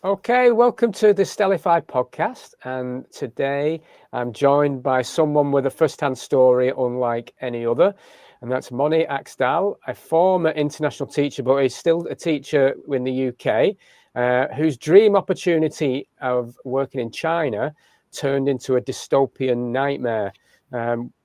Okay, welcome to the Stellify podcast. And today I'm joined by someone with a first-hand story unlike any other. And that's Moni Aksdal, a former international teacher, but is still a teacher in the UK, whose dream opportunity of working in China turned into a dystopian nightmare.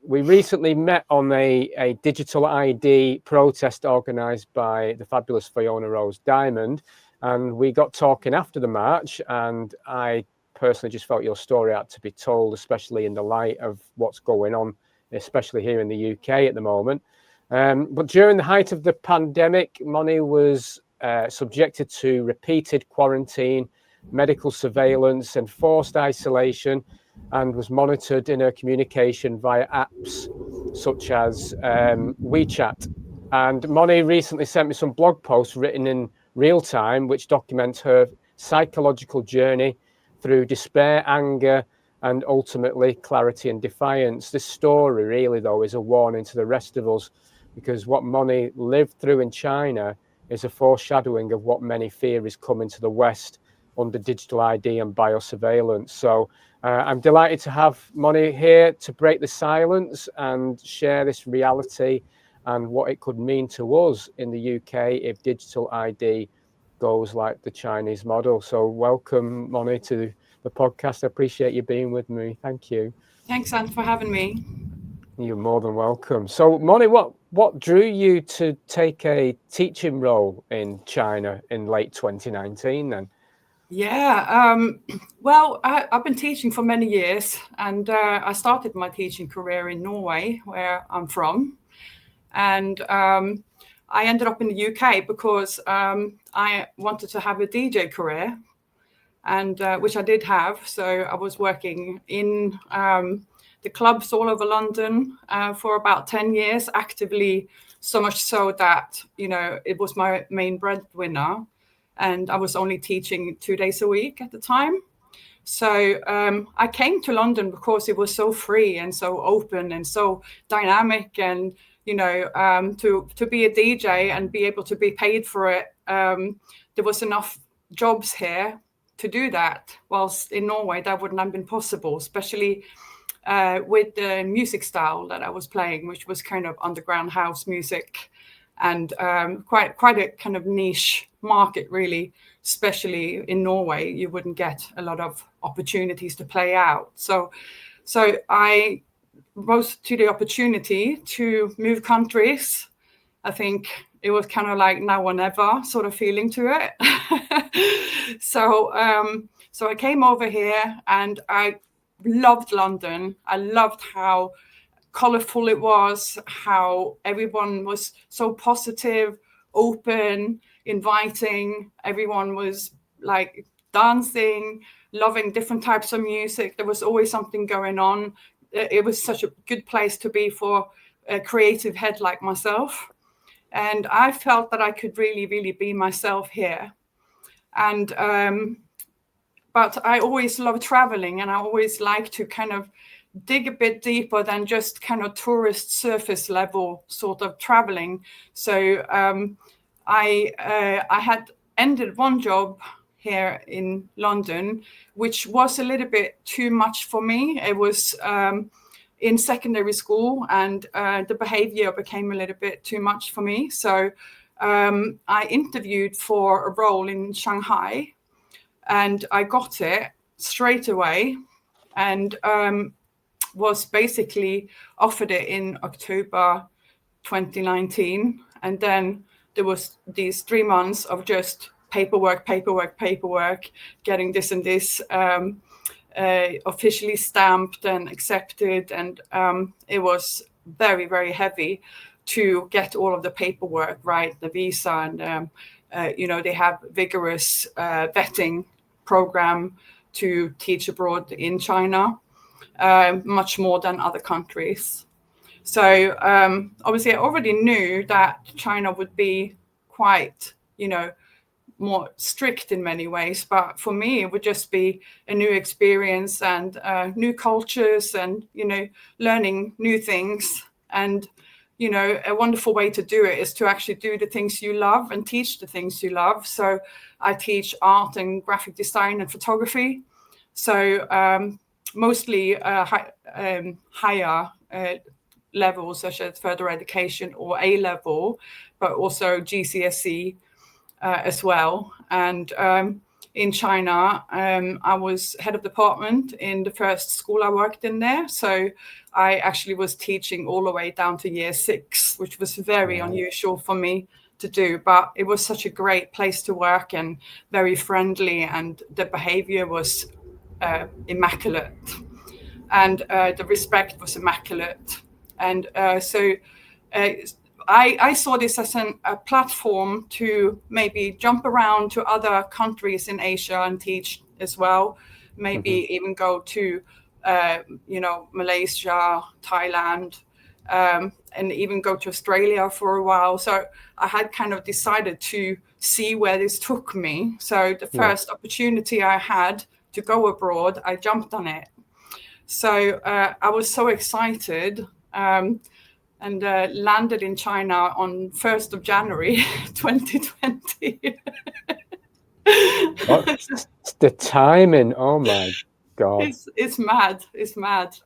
We recently met on a digital ID protest organised by the fabulous Fiona Rose Diamond. And we got talking after the march, and I personally just felt your story had to be told, especially in the light of what's going on, especially here in the UK at the moment. But during the height of the pandemic, Moni was subjected to repeated quarantine, medical surveillance, and forced isolation, and was monitored in her communication via apps such as WeChat. And Moni recently sent me some blog posts written in real time, which documents her psychological journey through despair, anger, and ultimately clarity and defiance. This story really, though, is a warning to the rest of us, because what Moni lived through in China is a foreshadowing of what many fear is coming to the West under digital ID and biosurveillance. So I'm delighted to have Moni here to break the silence and share this reality and what it could mean to us in the UK if digital ID goes like the Chinese model. So welcome, Moni, to the podcast. I appreciate you being with me. Thank you. Thanks, Anne, for having me. You're more than welcome. So, Moni, what drew you to take a teaching role in China in late 2019 then? Yeah, well, I've been teaching for many years, and I started my teaching career in Norway, where I'm from. And I ended up in the UK because I wanted to have a DJ career, and which I did have. So I was working in the clubs all over London for about 10 years, actively, so much so that, it was my main breadwinner. And I was only teaching 2 days a week at the time. So I came to London because it was so free and so open and so dynamic, and to be a DJ and be able to be paid for it. There was enough jobs here to do that, whilst in Norway that wouldn't have been possible, especially with the music style that I was playing, which was kind of underground house music, and quite a kind of niche market, really. Especially in Norway, you wouldn't get a lot of opportunities to play out. So I rose to the opportunity to move countries. I think it was kind of like now or never sort of feeling to it. So I came over here, and I loved London. I loved how colorful it was, how everyone was so positive, open, inviting. Everyone was like dancing, loving different types of music. There was always something going on. It was such a good place to be for a creative head like myself. And I felt that I could really, really be myself here. And but I always love traveling, and I always like to kind of dig a bit deeper than just kind of tourist surface level sort of traveling. So I had ended one job here in London, which was a little bit too much for me. It was in secondary school, and the behavior became a little bit too much for me. So I interviewed for a role in Shanghai, and I got it straight away, and was basically offered it in October 2019. And then there was these 3 months of just paperwork, getting this and this officially stamped and accepted. And it was very, very heavy to get all of the paperwork right, the visa. And, they have vigorous vetting program to teach abroad in China. Much more than other countries. So obviously I already knew that China would be quite, more strict in many ways. But for me, it would just be a new experience and new cultures and, learning new things. And, a wonderful way to do it is to actually do the things you love and teach the things you love. So I teach art and graphic design and photography. So mostly higher levels, such as further education or A level, but also GCSE as well. And in China, I was head of department in the first school I worked in there. So I actually was teaching all the way down to year 6, which was very unusual for me to do. But it was such a great place to work and very friendly, and the behavior was immaculate, and the respect was immaculate. And so I saw this as a platform to maybe jump around to other countries in Asia and teach as well. Maybe even go to, Malaysia, Thailand, and even go to Australia for a while. So I had kind of decided to see where this took me. So the first opportunity I had to go abroad, I jumped on it. So I was so excited. And landed in China on 1st of January 2020. The timing, oh my God. It's mad. It's mad.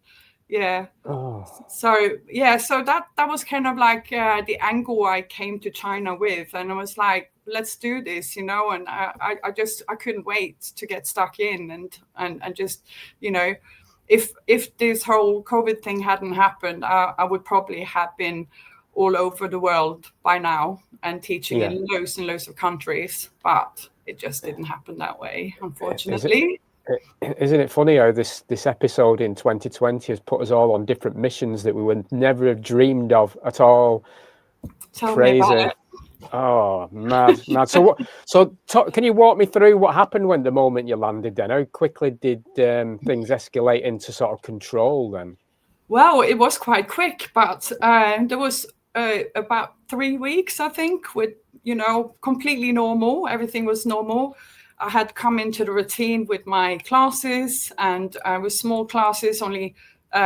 Yeah. Oh. So that was kind of like the angle I came to China with. And I was like, let's do this, and I couldn't wait to get stuck in and just, if this whole COVID thing hadn't happened, I would probably have been all over the world by now and teaching in loads and loads of countries. But it just didn't happen that way, unfortunately. Isn't it funny how this episode in 2020 has put us all on different missions that we would never have dreamed of at all? Tell Crazy. me about it. Oh, mad. Can you walk me through what happened when the moment you landed then? How quickly did things escalate into sort of control then? Well, it was quite quick, but there was about 3 weeks, I think, with, completely normal. Everything was normal. I had come into the routine with my classes, and with small classes, only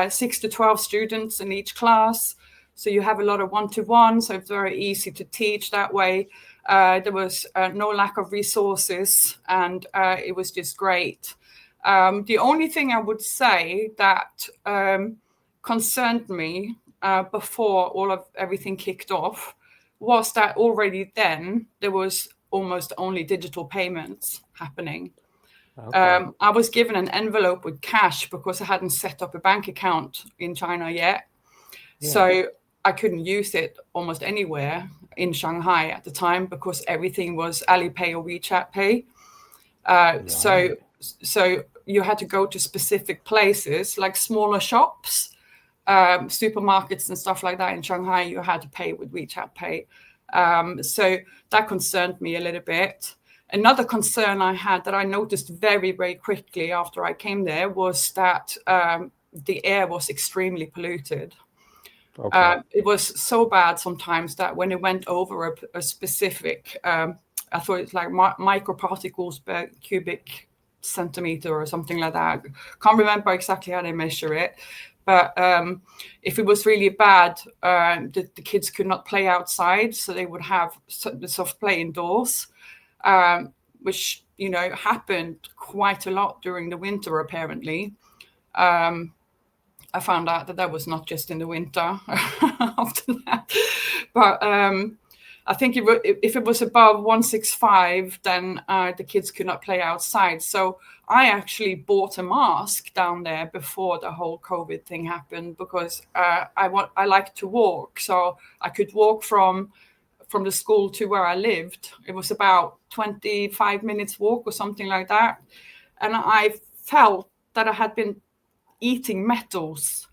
6 to 12 students in each class. So you have a lot of one-to-one, so it's very easy to teach that way. There was no lack of resources, and it was just great. The only thing I would say that concerned me before everything kicked off was that already then there was almost only digital payments happening. Okay. I was given an envelope with cash because I hadn't set up a bank account in China yet. Yeah. So I couldn't use it almost anywhere in Shanghai at the time because everything was Alipay or WeChat Pay. Right. So you had to go to specific places like smaller shops, supermarkets and stuff like that in Shanghai. You had to pay with WeChat Pay. So that concerned me a little bit. Another concern I had that I noticed very, very quickly after I came there was that the air was extremely polluted. Okay. It was so bad sometimes that when it went over a specific, I thought it's like microparticles per cubic centimeter or something like that. Can't remember exactly how they measure it. But if it was really bad, the kids could not play outside, so they would have the soft play indoors, which, happened quite a lot during the winter, apparently. I found out that was not just in the winter after that. But I think if it was above 165, then the kids could not play outside. So I actually bought a mask down there before the whole COVID thing happened because I like to walk. So I could walk from the school to where I lived. It was about 25 minutes walk or something like that. And I felt that I had been eating metals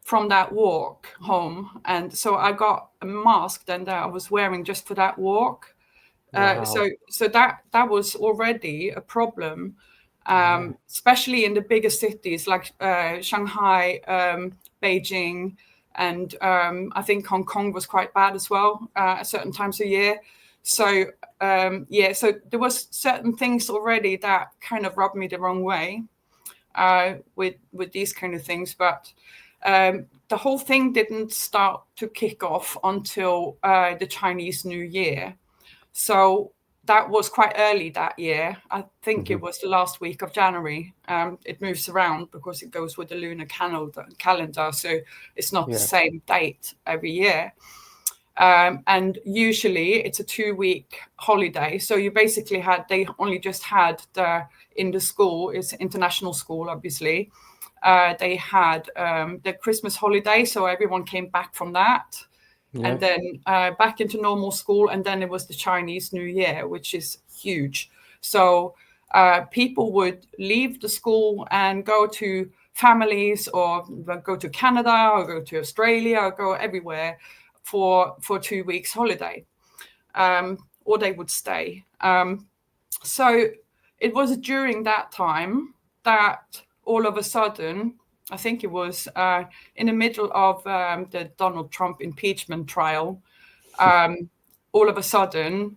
from that walk home, and so I got a mask then that I was wearing just for that walk. Wow. So that was already a problem, especially in the bigger cities like Shanghai, Beijing, and I think Hong Kong was quite bad as well at certain times of year. So so there was certain things already that kind of rubbed me the wrong way with these kind of things, but the whole thing didn't start to kick off until the Chinese New Year. So that was quite early that year. I think it was the last week of January. It moves around because it goes with the lunar calendar. So it's not the same date every year. And usually it's a 2-week holiday. So you basically they only just had in the school, it's international school, obviously. They had the Christmas holiday. So everyone came back from that. And then back into normal school. And then it was the Chinese New Year, which is huge. So people would leave the school and go to families, or go to Canada, or go to Australia, or go everywhere for 2 weeks holiday, or they would stay. So it was during that time that all of a sudden, I think it was in the middle of the Donald Trump impeachment trial, all of a sudden,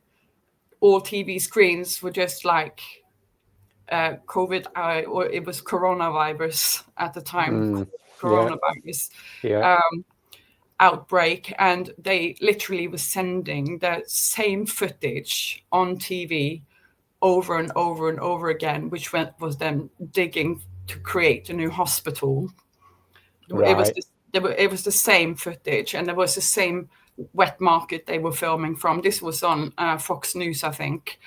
all TV screens were just like COVID, or it was coronavirus at the time, coronavirus outbreak. And they literally were sending the same footage on TV over and over and over again, which was then digging to create a new hospital. Right. It was the same footage, and there was the same wet market they were filming from. This was on Fox News, I think,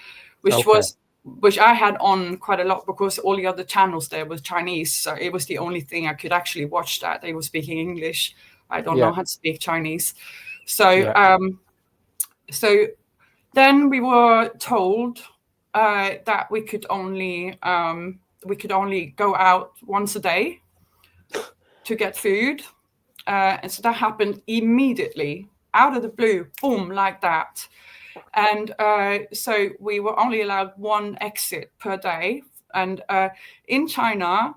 which I had on quite a lot because all the other channels there was Chinese. So it was the only thing I could actually watch that. They were speaking English. I don't know how to speak Chinese. So so then we were told that we could only go out once a day to get food. And so that happened immediately, out of the blue, boom, like that. And so we were only allowed one exit per day. And in China,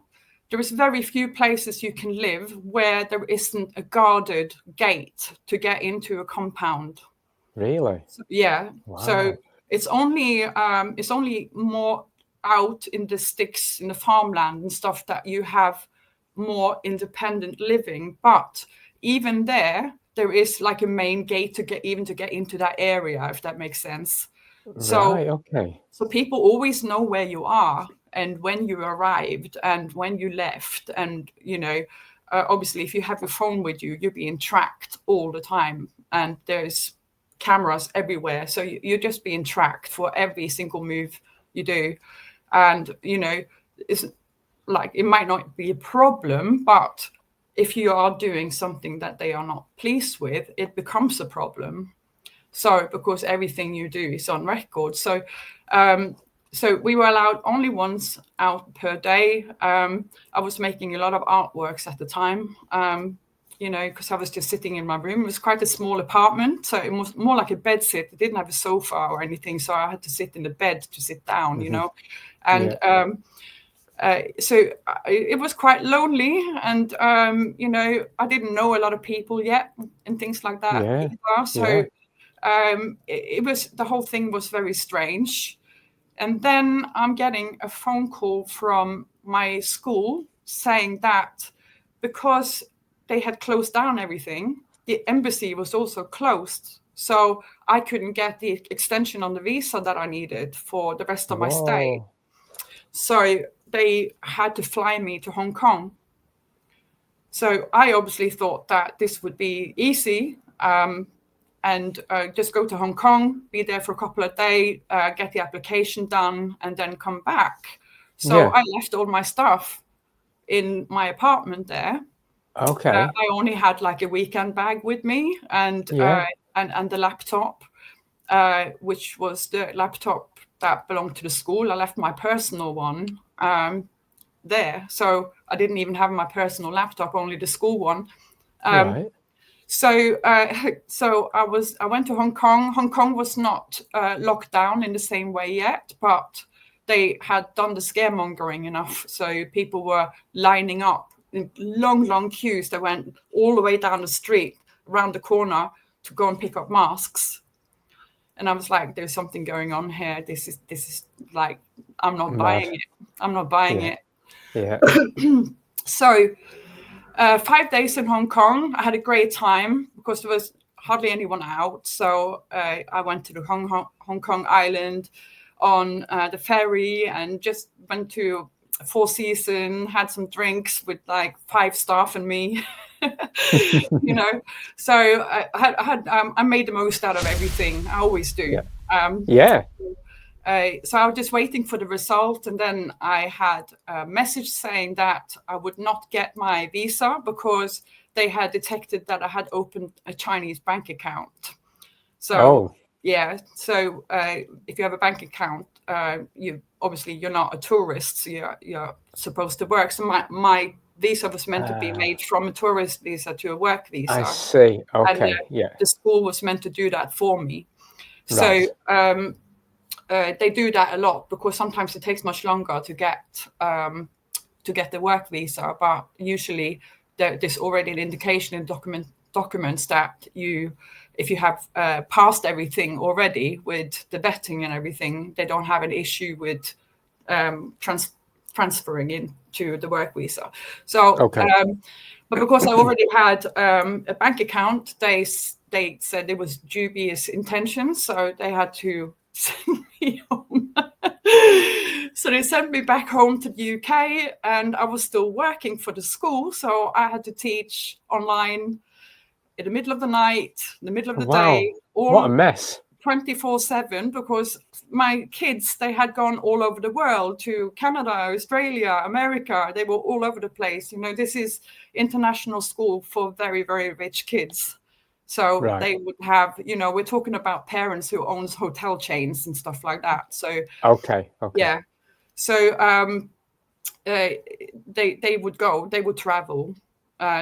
there is very few places you can live where there isn't a guarded gate to get into a compound. Really? So, wow. So it's only more out in the sticks, in the farmland and stuff, that you have more independent living. But even there is like a main gate to get into that area, if that makes sense. Right, okay. So people always know where you are and when you arrived and when you left. And, obviously, if you have your phone with you, you're being tracked all the time. And there's cameras everywhere. So you're just being tracked for every single move you do. And, it's like, it might not be a problem, but if you are doing something that they are not pleased with, it becomes a problem. So because everything you do is on record. So so we were allowed only once out per day. I was making a lot of artworks at the time, because I was just sitting in my room. It was quite a small apartment, so it was more like a bed sit. It didn't have a sofa or anything, so I had to sit in the bed to sit down, And so it was quite lonely, and I didn't know a lot of people yet and things like that either. So it was, the whole thing was very strange. And then I'm getting a phone call from my school saying that because they had closed down everything, the embassy was also closed. So I couldn't get the extension on the visa that I needed for the rest of my stay. So they had to fly me to Hong Kong. So I obviously thought that this would be easy, and just go to Hong Kong, be there for a couple of days, get the application done, and then come back. So I left all my stuff in my apartment there. Okay. I only had like a weekend bag with me, and the laptop, which was the laptop that belonged to the school. I left my personal one there, so I didn't even have my personal laptop, only the school one. Right. So I went to Hong Kong. Hong Kong was not locked down in the same way yet, but they had done the scaremongering enough. So people were lining up in long queues that went all the way down the street, around the corner, to go and pick up masks. And I was like, there's something going on here. This is like, I'm not buying it. I'm not buying it. Yeah. So 5 days in Hong Kong. I had a great time because there was hardly anyone out. So I went to the Hong Kong island on the ferry and just went to Four Seasons, had some drinks with like 5 staff and me. You know, so I made the most out of everything. I always do. Yeah. So I was just waiting for the result, and then I had a message saying that I would not get my visa because they had detected that I had opened a Chinese bank account. So so if you have a bank account, you're not a tourist, so you're supposed to work. So my visa was meant to be made from a tourist visa to a work visa. I see. Okay. And the school was meant to do that for me. So they do that a lot because sometimes it takes much longer to get the work visa, but usually there's already an indication in documents that if you have passed everything already with the vetting and everything, they don't have an issue with transferring into the work visa. So, but because I already had a bank account, they said it was dubious intentions, so they had to send me home. So they sent me back home to the UK, and I was still working for the school, so I had to teach online in the middle of the night, in the middle of the day. What a mess. 24/7, because my kids, they had gone all over the world, to Canada, Australia, America. They were all over the place. You know, this is international school for very, very rich kids. So they would have, we're talking about parents who owns hotel chains and stuff like that. So yeah. So they would travel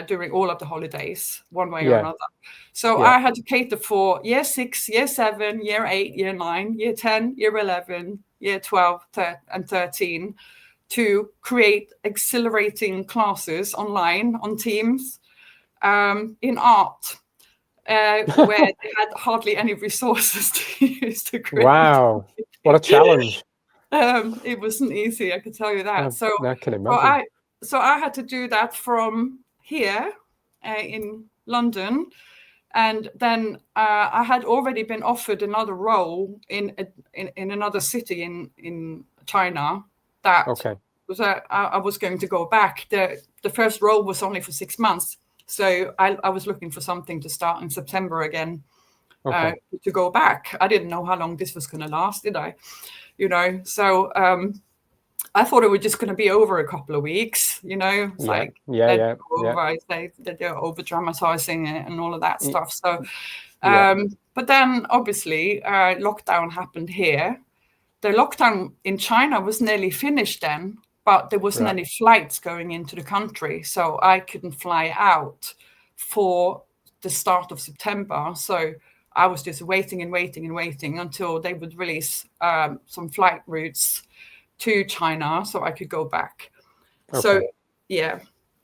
during all of the holidays, one way or another. So I had to cater for year 6, year 7, year 8, year 9, year 10, year 11, year 12, and 13 to create exhilarating classes online on Teams in art, where they had hardly any resources to use to create. Wow, what a challenge. It wasn't easy, I can tell you that. I can imagine. So I had to do that from here in London, and then I had already been offered another role in another city in China that was I was going to go back. The first role was only for 6 months, so I was looking for something to start in September again, to go back. I didn't know how long this was going to last, did I? So I thought it was just going to be over a couple of weeks, It's they're over dramatizing it and all of that stuff. So, but then obviously lockdown happened here. The lockdown in China was nearly finished then, but there wasn't any flights going into the country. So I couldn't fly out for the start of September. So I was just waiting until they would release some flight routes to China so I could go back. So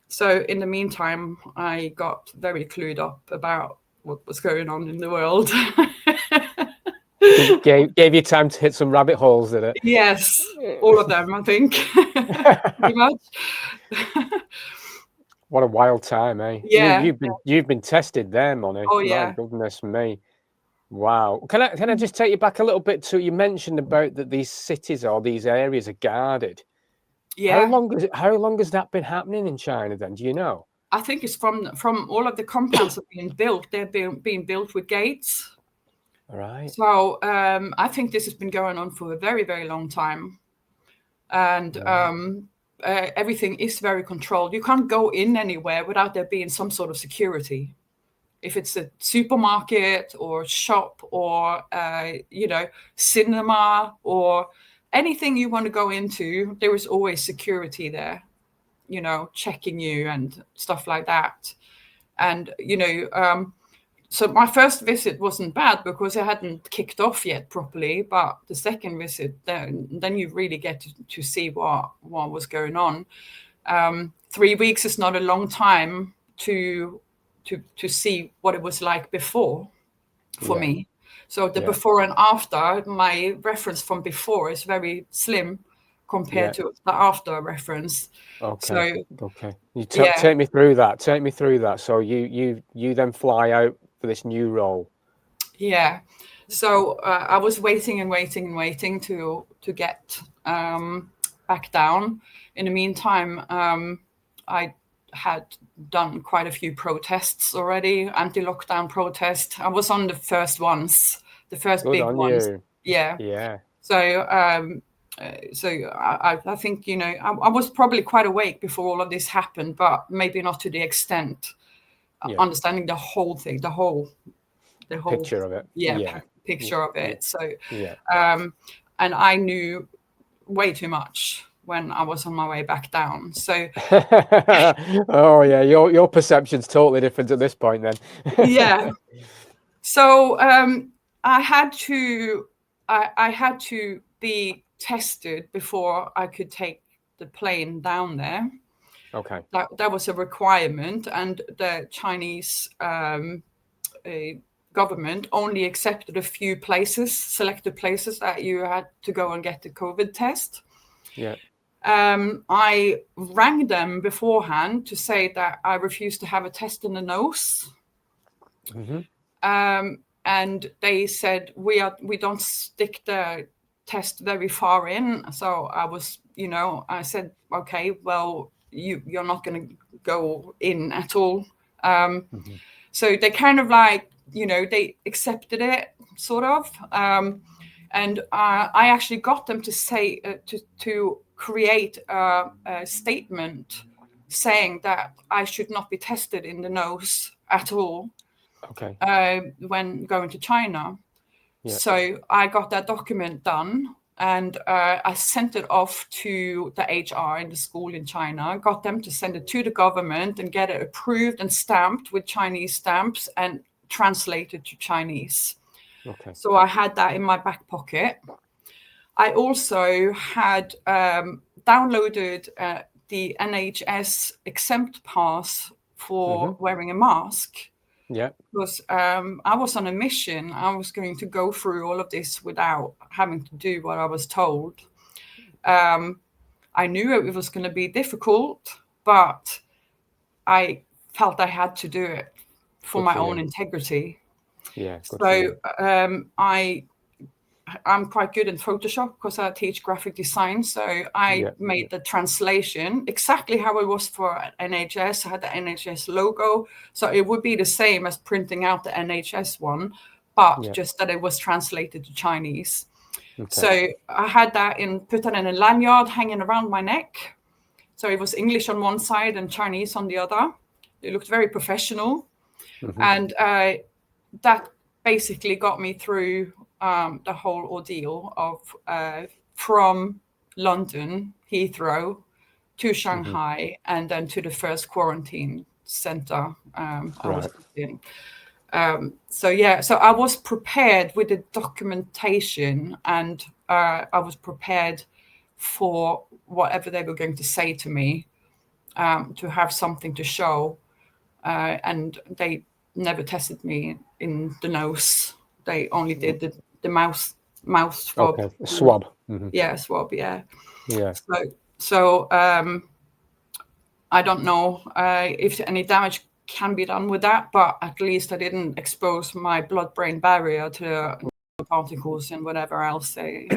so in the meantime, I got very clued up about what was going on in the world. Gave you time to hit some rabbit holes, did it? Yes, all of them, I think. Pretty much. What a wild time, eh? Yeah. You've been tested there, Moni. Oh yeah. My goodness me. Wow. Can I just take you back a little bit to, you mentioned about that these cities or these areas are guarded. Yeah. How long has that been happening in China then? Do you know? I think it's from all of the compounds that are being built. They're being built with gates. All right. So I think this has been going on for a very, very long time. And everything is very controlled. You can't go in anywhere without there being some sort of security. If it's a supermarket or shop or, cinema or anything you want to go into, there is always security there, checking you and stuff like that. And, so my first visit wasn't bad because it hadn't kicked off yet properly. But the second visit, then you really get to see what was going on. 3 weeks is not a long time to see what it was like before for me. So the before and after, my reference from before is very slim compared to the after reference. Okay. So You take me through that. Take me through that. So you then fly out for this new role. Yeah. So I was waiting and waiting and waiting to get back down. In the meantime, I had done quite a few protests already, anti-lockdown protests. I was on the first ones, the first Good big on ones. you. Yeah. Yeah. So I think, you know, I was probably quite awake before all of this happened, but maybe not to the extent understanding the whole thing, the whole picture of it. Picture of it. So yeah. And I knew way too much when I was on my way back down. So oh yeah, your perception's totally different at this point then. yeah. So I had to be tested before I could take the plane down there. Okay. That was a requirement, and the Chinese government only accepted a few places, selected places that you had to go and get the COVID test. Yeah. I rang them beforehand to say that I refused to have a test in the nose. And they said, we don't stick the test very far in. So I was, you know, I said, okay, well, you're not going to go in at all. So they kind of like, you know, they accepted it, sort of. And I actually got them to say, to create a statement saying that I should not be tested in the nose at all. Okay. When going to China. Yeah. So I got that document done, and I sent it off to the HR in the school in China, got them to send it to the government and get it approved and stamped with Chinese stamps and translated to Chinese. Okay. So I had that in my back pocket. I also had downloaded the NHS exempt pass for wearing a mask. Yeah. Because I was on a mission. I was going to go through all of this without having to do what I was told. I knew it was going to be difficult, but I felt I had to do it for my own integrity. Yeah. So I'm quite good in Photoshop because I teach graphic design. So I made the translation exactly how it was for NHS. I had the NHS logo. So it would be the same as printing out the NHS one, but just that it was translated to Chinese. Okay. So I had that put that in a lanyard hanging around my neck. So it was English on one side and Chinese on the other. It looked very professional. And that basically got me through the whole ordeal of from London, Heathrow, to Shanghai, and then to the first quarantine center I was in. So I was prepared with the documentation, and I was prepared for whatever they were going to say to me, to have something to show. And they never tested me in the nose. They only did the mouth swab. Okay, swab. Yeah, swab. Yeah. Yeah. So I don't know if any damage can be done with that, but at least I didn't expose my blood-brain barrier to particles and whatever else they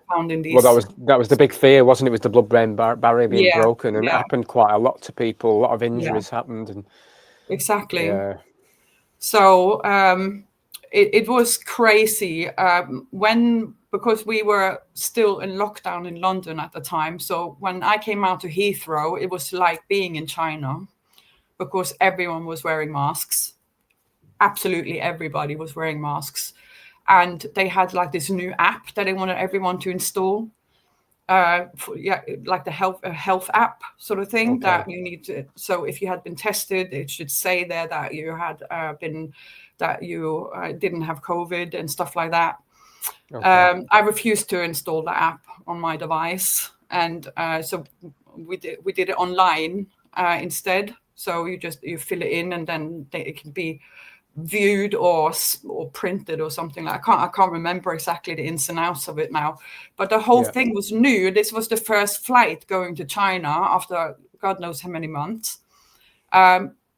found in these. Well, that was the big fear, wasn't it? Was the blood-brain barrier being broken, and it happened quite a lot to people. A lot of injuries happened, and exactly. Yeah. So it was crazy because we were still in lockdown in London at the time. So when I came out to Heathrow, it was like being in China, because everyone was wearing masks. Absolutely everybody was wearing masks. And they had like this new app that they wanted everyone to install. Like the health app sort of thing that you need to. So if you had been tested, it should say there that you had didn't have COVID and stuff like that. I refused to install the app on my device, and so we did it online instead. So you fill it in, and then it can be viewed or printed or something. I can't remember exactly the ins and outs of it now, but the whole thing was new. This was the first flight going to China after God knows how many months.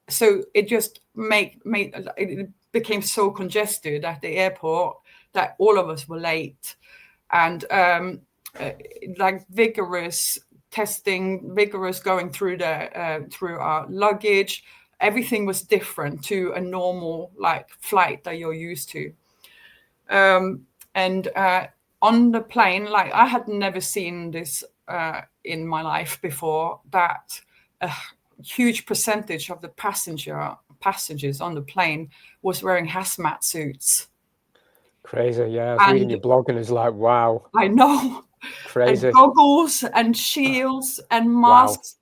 So it just it became so congested at the airport that all of us were late, and like vigorous testing, vigorous going through through our luggage. Everything was different to a normal like flight that you're used to. And on the plane, like I had never seen this in my life before, that a huge percentage of the passengers on the plane was wearing hazmat suits. Crazy, yeah. I was reading your blog and it's like, wow. I know. Crazy. And goggles and shields and masks. Wow.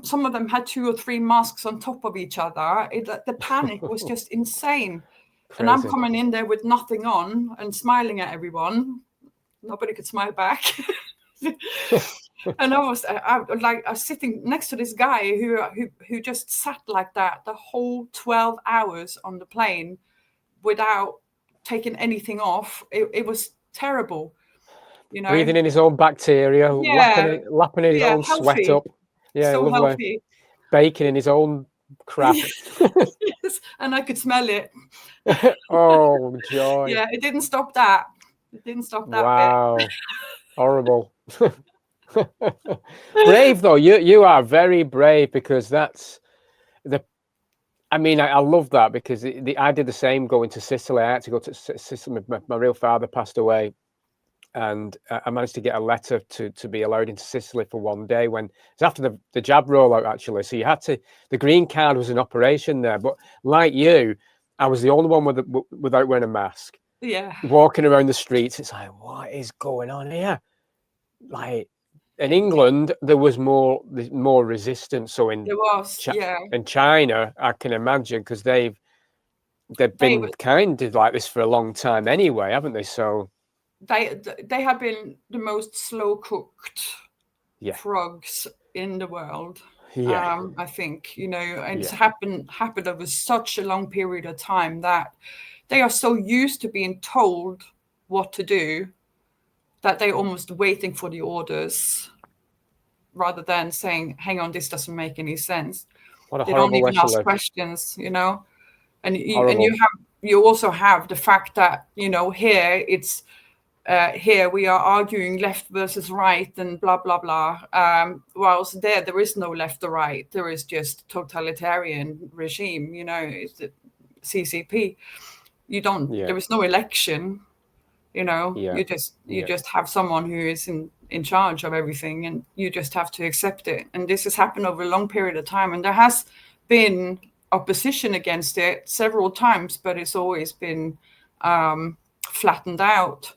Some of them had 2 or 3 masks on top of each other. The panic was just insane. Crazy. And I'm coming in there with nothing on and smiling at everyone. Nobody could smile back. And I was sitting next to this guy who just sat like that the whole 12 hours on the plane without taking anything off. It was terrible. You know, breathing in his own bacteria, lapping his own healthy. Sweat up. Yeah, so lovely. Healthy. Baking in his own crap. Yes, and I could smell it. Oh, joy. Yeah, it didn't stop that. It didn't stop that wow. bit. Horrible. Brave though, you are very brave, because that's I mean, I love that, because I did the same going to Sicily. I had to go to Sicily. My real father passed away, and I managed to get a letter to be allowed into Sicily for one day when it's after the jab rollout, actually. So you had to, the green card was in operation there. But like you, I was the only one without wearing a mask. Yeah. Walking around the streets, it's like, what is going on here? Like in England, there was more resistance. So in China, I can imagine, because they've been kind of like this for a long time anyway, haven't they? So they have been the most slow cooked frogs in the world. I think, you know, and it's happened over such a long period of time that they are so used to being told what to do that they're almost waiting for the orders rather than saying, hang on, this doesn't make any sense. What a they horrible don't even ask questions, you know. And you also have the fact that, you know, here it's here we are arguing left versus right and blah blah blah. Whilst there is no left or right. There is just totalitarian regime. You know, it's the CCP. You don't. There is no election. You know, you just have someone who is in charge of everything, and you just have to accept it. And this has happened over a long period of time, and there has been opposition against it several times, but it's always been flattened out.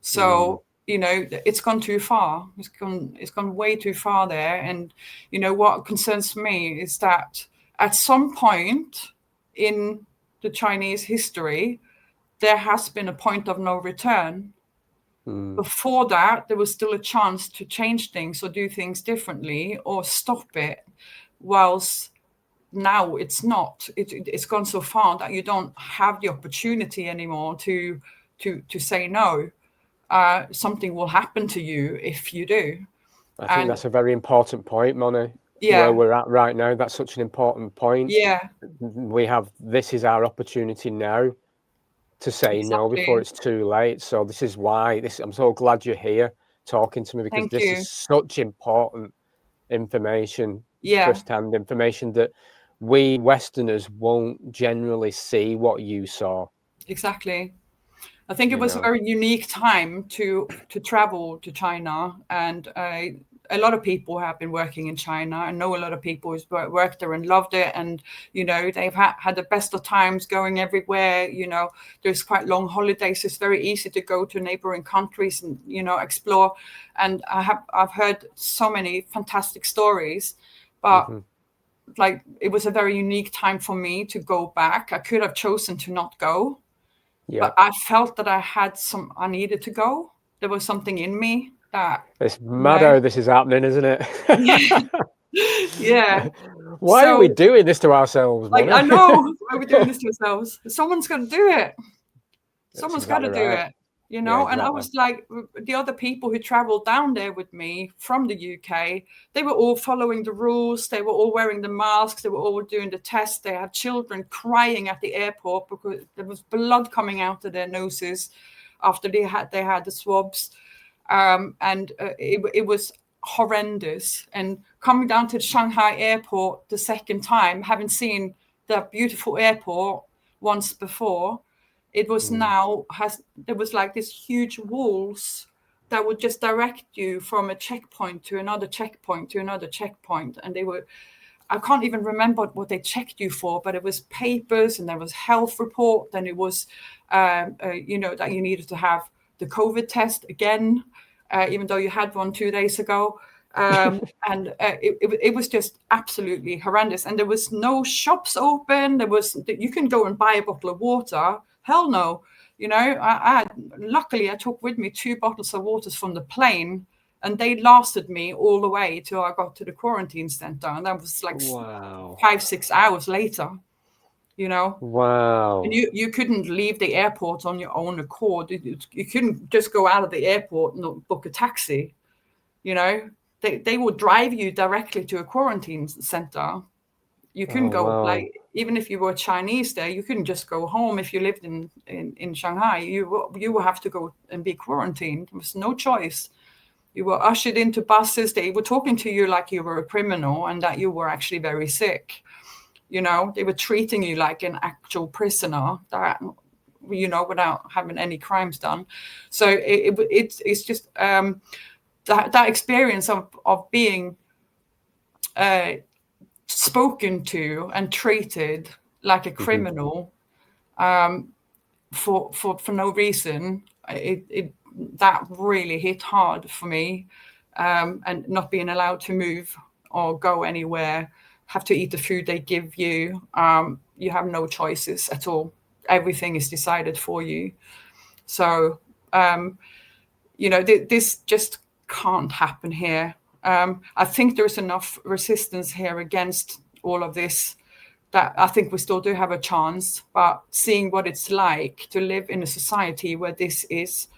So you know, it's gone too far. It's gone way too far there. And you know what concerns me is that at some point in the Chinese history, there has been a point of no return. Before that, there was still a chance to change things or do things differently or stop it. Whilst now it's not. It's gone so far that you don't have the opportunity anymore to say no. Something will happen to you if you do. I think that's a very important point, Moni. Yeah. Where we're at right now, that's such an important point. Yeah. This is our opportunity now to say no before it's too late. So this is why I'm so glad you're here talking to me, because this is such important information, first-hand information that we Westerners won't generally see what you saw. Exactly. I think it was a very unique time to travel to China, and a lot of people have been working in China. I know a lot of people who's worked there and loved it, and you know they've had the best of times going everywhere. You know, there's quite long holidays. It's very easy to go to neighboring countries and you know explore. And I've heard so many fantastic stories, but like it was a very unique time for me to go back. I could have chosen to not go. But I felt that I needed to go. There was something in me that... It's mad how this is happening, isn't it? Yeah. Why are we doing this to ourselves, like, Moni? I know, why are we doing this to ourselves? Someone's got to do it. Someone's got to do it, you know. Yeah, And I exactly. was like, the other people who traveled down there with me from the UK, they were all following the rules. They were all wearing the masks. They were all doing the test. They had children crying at the airport because there was blood coming out of their noses after they had the swabs. It was horrendous. And coming down to the Shanghai airport the second time, having seen the beautiful airport once before, it was there was like these huge walls that would just direct you from a checkpoint to another checkpoint to another checkpoint. And I can't even remember what they checked you for, but it was papers, and there was health report, and it was, that you needed to have the COVID test again, even though you had one 2 days ago. It was just absolutely horrendous. And there was no shops open. You can go and buy a bottle of water. Hell no. You know, luckily I took with me 2 bottles of waters from the plane, and they lasted me all the way till I got to the quarantine center. And that was like 5-6 hours later, you know. Wow. And you couldn't leave the airport on your own accord. You couldn't just go out of the airport and book a taxi, you know. They would drive you directly to a quarantine center. You couldn't go, like, even if you were Chinese there, you couldn't just go home if you lived in Shanghai. You would have to go and be quarantined. There was no choice. You were ushered into buses. They were talking to you like you were a criminal and that you were actually very sick. You know, they were treating you like an actual prisoner, that, you know, without having any crimes done. So it's just that experience of being spoken to and treated like a criminal for no reason. That really hit hard for me, and not being allowed to move or go anywhere, have to eat the food they give you. You have no choices at all. Everything is decided for you. So, you know, this just can't happen here. I think there's enough resistance here against all of this that I think we still do have a chance. But seeing what it's like to live in a society where this is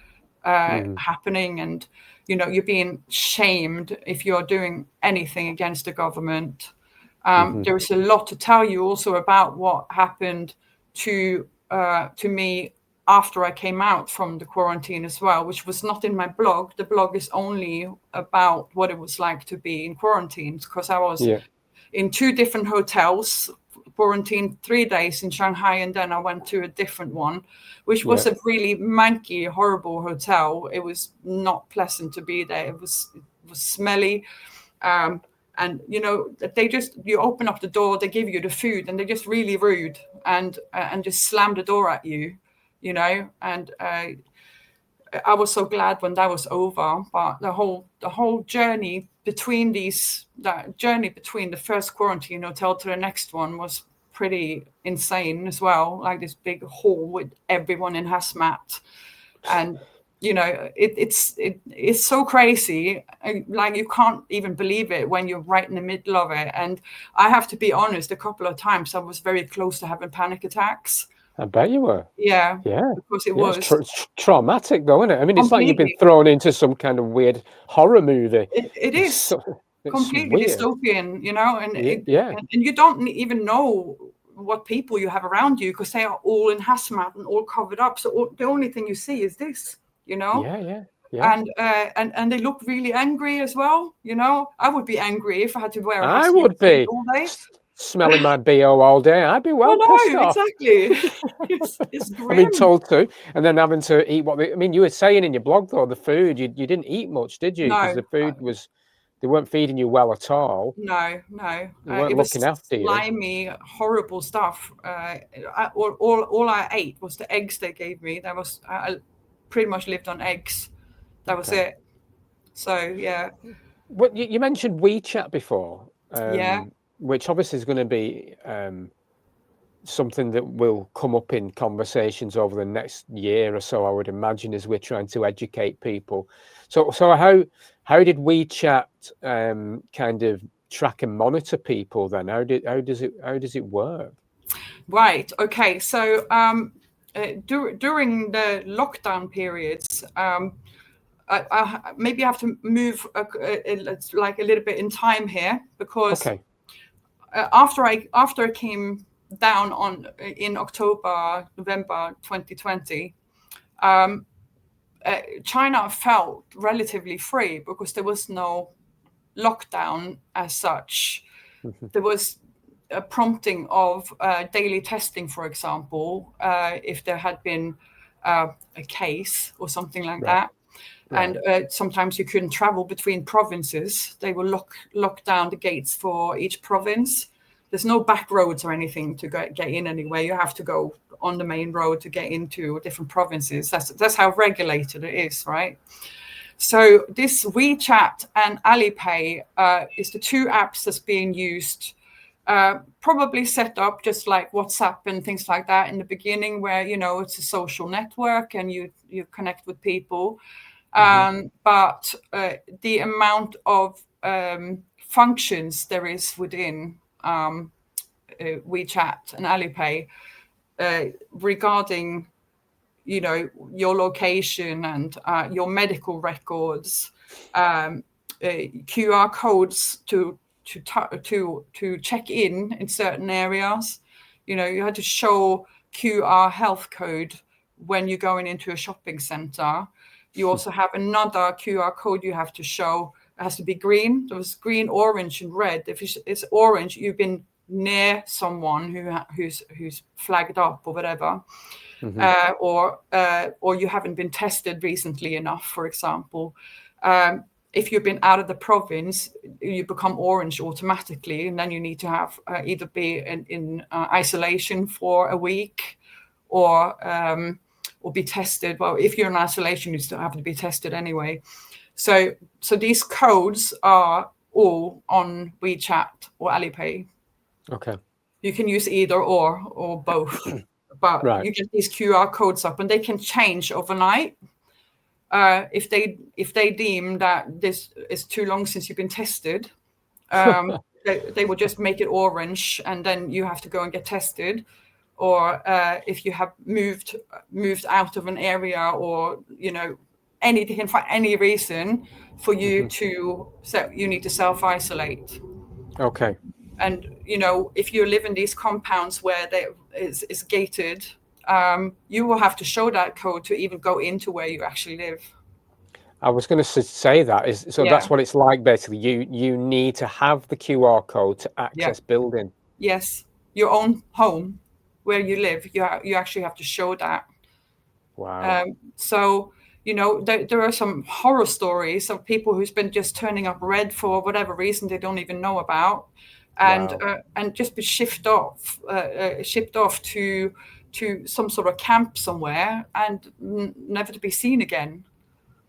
happening, and, you know, you're being shamed if you're doing anything against the government. There is a lot to tell you also about what happened to me after I came out from the quarantine as well, which was not in my blog. The blog is only about what it was like to be in quarantine, because I was in 2 different hotels, quarantined 3 days in Shanghai, and then I went to a different one, which was a really manky, horrible hotel. It was not pleasant to be there. It was smelly. And, you know, you open up the door, they give you the food, and they're just really rude and just slam the door at you, you know. And I was so glad when that was over. But the whole journey between the first quarantine hotel to the next one was pretty insane as well. Like this big hall with everyone in hazmat, and, you know, it's so crazy. Like, you can't even believe it when you're right in the middle of it. And I have to be honest, a couple of times I was very close to having panic attacks. I bet you were. Yeah. Because it was traumatic, though, isn't it? I mean, it's completely. like you've been thrown into some kind of weird horror movie. It is completely weird. dystopian, you know, and and you don't even know what people you have around you, because they are all in hazmat and all covered up. So the only thing you see is this, you know. And they look really angry as well, you know. I would be angry if I had to wear a hazmat I would be all day, smelling my BO all day. I'd be pissed off. Exactly. It's grim. I mean, told to, and then having to eat I mean, you were saying in your blog, though, the food, you didn't eat much, did you? Because the food they weren't feeding you well at all. No. They weren't looking after you. Slimy, horrible stuff. All I ate was the eggs they gave me. I pretty much lived on eggs. That was it. So, yeah. What you mentioned WeChat before, Yeah. which obviously is going to be something that will come up in conversations over the next year or so, I would imagine, as we're trying to educate people. So how did WeChat kind of track and monitor people then? How does it work? Right. Okay. So during the lockdown periods, I maybe have to move like a little bit in time here, because Okay. After I came down in November 2020, China felt relatively free because there was no lockdown as such. There was a prompting of daily testing, for example, if there had been a case or something like that. Right. And sometimes you couldn't travel between provinces. They will lock down the gates for each province. There's no back roads or anything to get in anywhere. You have to go on the main road to get into different provinces. That's how regulated it is, right? So this WeChat and Alipay is the two apps that's being used, probably set up just like WhatsApp and things like that in the beginning, where, it's a social network and you connect with people. But the amount of functions there is within WeChat and Alipay regarding, your location and your medical records, QR codes to check in certain areas. You had to show QR health code when you're going into a shopping center. You also have another QR code you have to show. It has to be green. There was green, orange, and red. If it's orange, you've been near someone who's flagged up or whatever, or you haven't been tested recently enough, for example. If you've been out of the province, you become orange automatically, and then you need to have either be in isolation for a week, or be tested. Well, if you're in isolation, you still have to be tested anyway. So these codes are all on WeChat or Alipay. Okay. You can use either or both, but you get these QR codes up, and they can change overnight. If they deem that this is too long since you've been tested, they will just make it orange, and then you have to go and get tested. Or if you have moved out of an area, or anything for any reason, for you you need to self-isolate. Okay. And if you live in these compounds where it's gated, you will have to show that code to even go into where you actually live. I was going to say that that's what it's like. Basically, you need to have the QR code to access building. Yes, your own home where you live, you actually have to show that. Wow. So there are some horror stories of people who's been just turning up red for whatever reason they don't even know about, and just be shipped off to some sort of camp somewhere, and never to be seen again.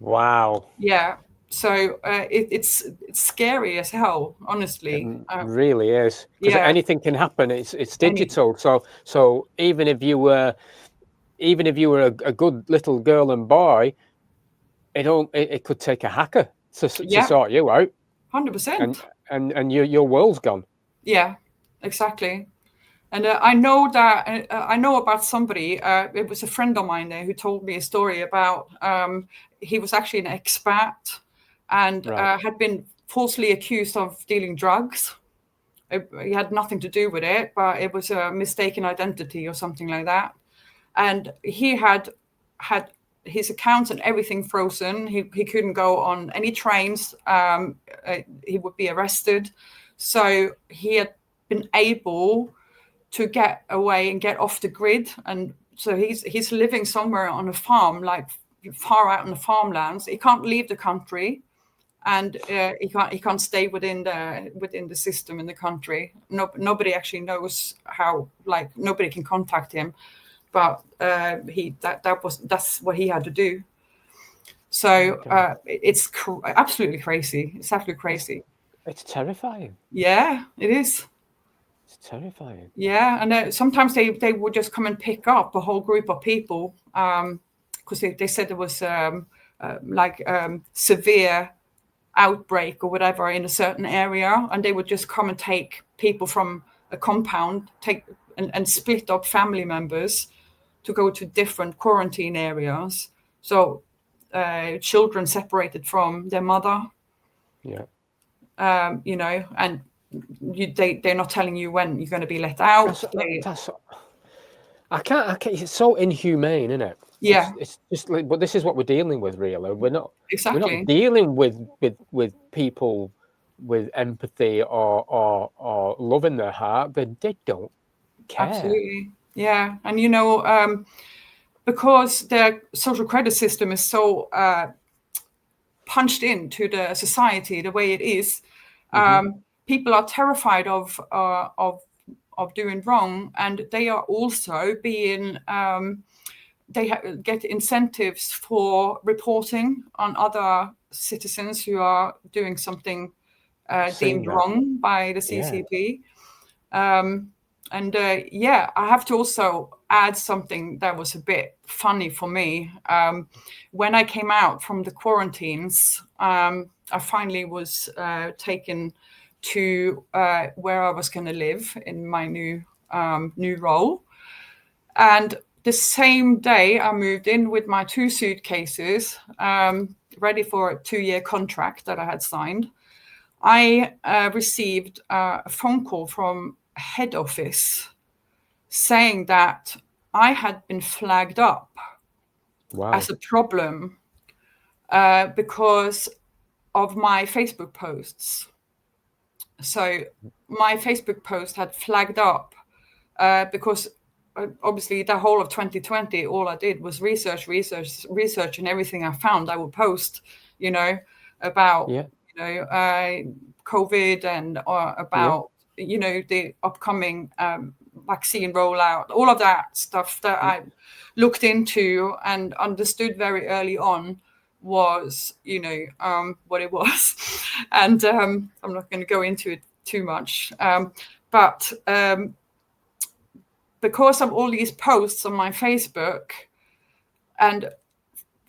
Wow. Yeah. So it's scary as hell, honestly. It really is, because anything can happen. It's digital. So even if you were a good little girl and boy, it could take a hacker to sort you out. 100%. And your world's gone. Yeah, exactly. And I know about somebody. It was a friend of mine there who told me a story about. He was actually an expat, and had been falsely accused of dealing drugs. He had nothing to do with it, but it was a mistaken identity or something like that. And he had his accounts and everything frozen. He couldn't go on any trains. He would be arrested. So he had been able to get away and get off the grid. And so he's living somewhere on a farm, like far out in the farmlands. He can't leave the country, and he can't stay within the system in the country. Nobody actually knows how. Like, nobody can contact him, but that's what he had to do. So it's absolutely crazy. It's absolutely crazy. It's terrifying. Yeah, it is. It's terrifying. Yeah, and sometimes they would just come and pick up a whole group of people, because they said there was severe outbreak or whatever in a certain area, and they would just come and take people from a compound, and split up family members to go to different quarantine areas. So children separated from their mother. Yeah. And they're not telling you when you're going to be let out. I can't. It's so inhumane, isn't it? Yeah. It's just like, but this is what we're dealing with, really. We're not dealing with people with empathy or love in their heart. They don't care. Absolutely. Yeah. And because their social credit system is so punched into the society the way it is, people are terrified of doing wrong, and they are also being get incentives for reporting on other citizens who are doing something deemed wrong by the CCP. I have to also add something that was a bit funny for me. When I came out from the quarantines, I finally was taken to where I was going to live in my new role. And the same day I moved in with my 2 suitcases, ready for a 2-year contract that I had signed, I received a phone call from head office saying that I had been flagged up as a problem because of my Facebook posts. So my Facebook post had flagged up because obviously the whole of 2020, all I did was research, and everything I found I would post, about COVID and about the upcoming vaccine rollout, all of that stuff that I looked into and understood very early on was, what it was. And I'm not going to go into it too much. But because of all these posts on my Facebook, and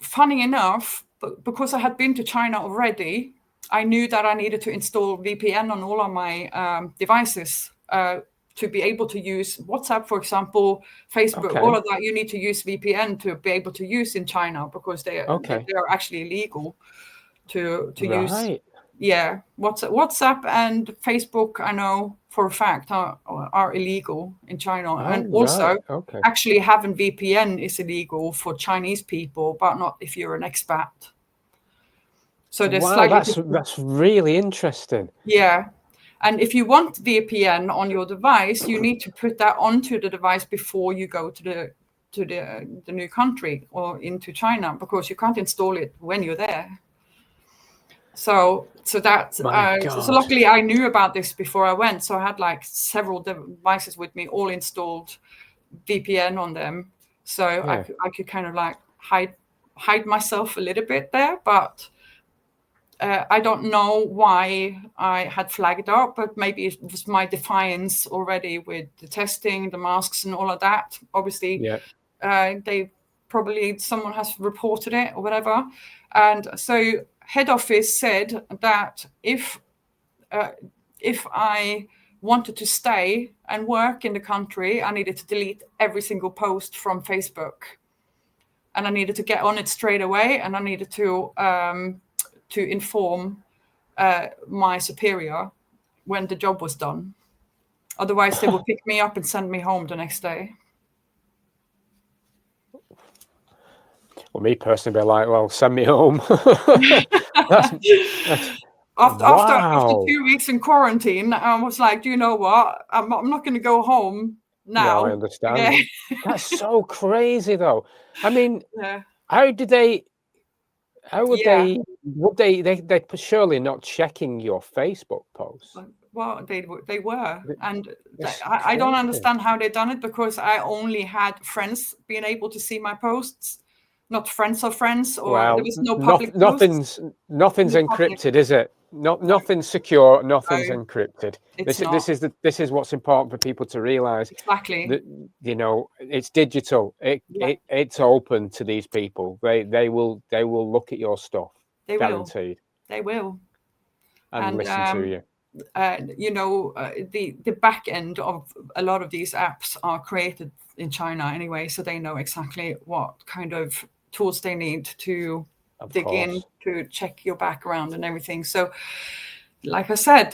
funny enough, because I had been to China already, I knew that I needed to install VPN on all of my devices to be able to use WhatsApp, for example, Facebook, all of that. You need to use VPN to be able to use in China because they are actually illegal to use. Yeah, WhatsApp and Facebook, I know for a fact, are illegal in China. And also, actually having VPN is illegal for Chinese people, but not if you're an expat. So there's that's really interesting. Yeah. And if you want VPN on your device, you need to put that onto the device before you go to the new country or into China, because you can't install it when you're there. So that's so luckily I knew about this before I went. So I had like several devices with me, all installed VPN on them. So I could kind of like hide myself a little bit there, but I don't know why I had flagged up, but maybe it was my defiance already with the testing, the masks and all of that. Obviously, someone has reported it or whatever. And so head office said that if I wanted to stay and work in the country, I needed to delete every single post from Facebook. And I needed to get on it straight away, and I needed to inform my superior when the job was done. Otherwise, they would pick me up and send me home the next day. Well, me personally, be like, well, send me home. After 2 weeks in quarantine, I was like, do you know what? I'm not going to go home now. No, I understand. That's so crazy, though. I mean, would they surely not checking your Facebook posts? Well, they were, and I don't understand how they done it, because I only had friends being able to see my posts, not friends of friends, or there was no public nothing's encrypted, is it? Nothing's secure, nothing's encrypted. This is what's important for people to realize. Exactly. That, it's digital. It's open to these people. They will look at your stuff. They guaranteed. They will. and listen to you. The back end of a lot of these apps are created in China anyway, so they know exactly what kind of tools they need to dig in, to check your background and everything. So, like I said,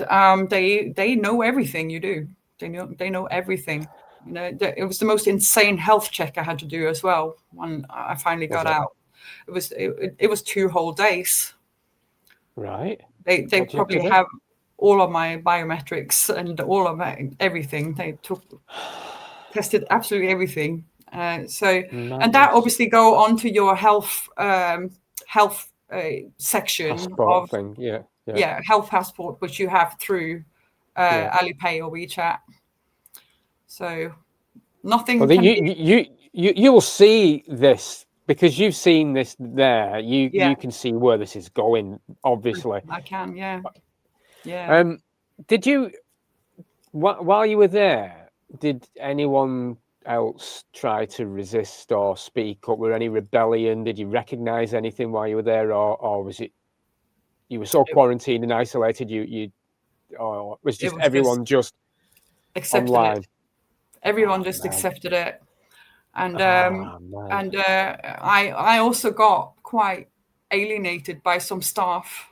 they know everything you do. They know everything. It was the most insane health check I had to do as well when I finally got out. It was 2 whole days. Right. They probably have all of my biometrics and all of everything. They tested absolutely everything. And that obviously go onto your health section passport thing. Yeah, health passport, which you have through Alipay or WeChat. So nothing. Well, you will see this because you've seen this there. You can see where this is going. Obviously, I can. Yeah. Did you, while you were there, did anyone else try to resist or speak up? Were any rebellion? Did you recognize anything while you were there, or was it you were so quarantined and isolated? Or was just everyone just accepted online? It. Everyone just accepted it, and I also got quite alienated by some staff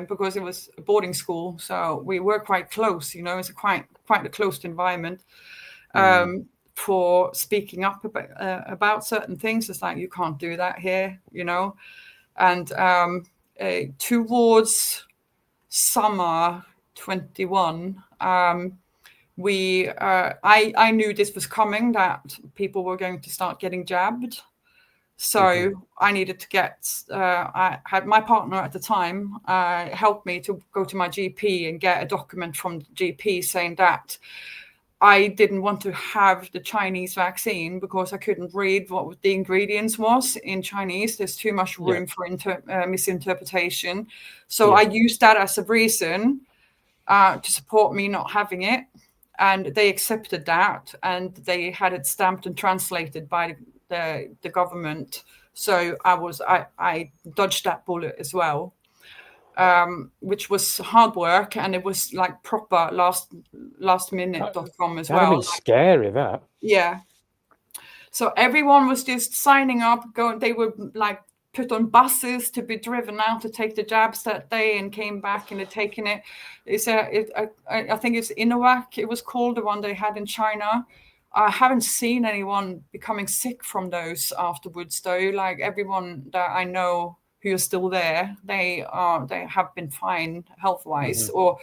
because it was a boarding school, so we were quite close. It's quite a closed environment. For speaking up about certain things, it's like you can't do that here, and towards summer 21. I knew this was coming, that people were going to start getting jabbed. So I needed to I had my partner at the time help me to go to my GP and get a document from the GP saying that I didn't want to have the Chinese vaccine because I couldn't read what the ingredients was in Chinese. There's too much room for misinterpretation. So I used that as a reason to support me not having it. And they accepted that, and they had it stamped and translated by the government. So I dodged that bullet as well, which was hard work, and it was like proper lastminute.com as well. That'd be scary, that. Yeah. So everyone was just signing up, going. They were like put on buses to be driven out to take the jabs that day, and came back and had taken it. I think it's Innovac, it was called, the one they had in China. I haven't seen anyone becoming sick from those afterwards, though. Like everyone that I know who are still there, they have been fine health-wise, or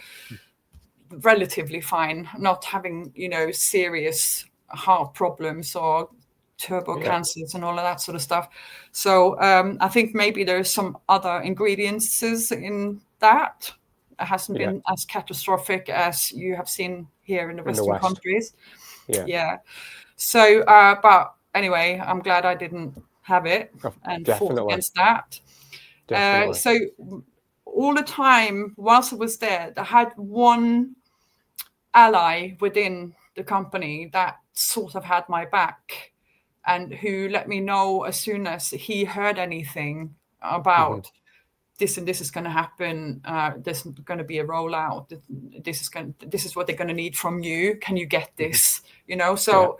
relatively fine, not having serious heart problems or turbo cancers and all of that sort of stuff. So I think maybe there's some other ingredients in that. It hasn't been as catastrophic as you have seen here in the Western countries. Yeah. So, but anyway, I'm glad I didn't have it and fought against that. So all the time whilst I was there, I had one ally within the company that sort of had my back, and who let me know as soon as he heard anything about this and this is going to happen. There's going to be a rollout. This is what they're going to need from you. Can you get this? So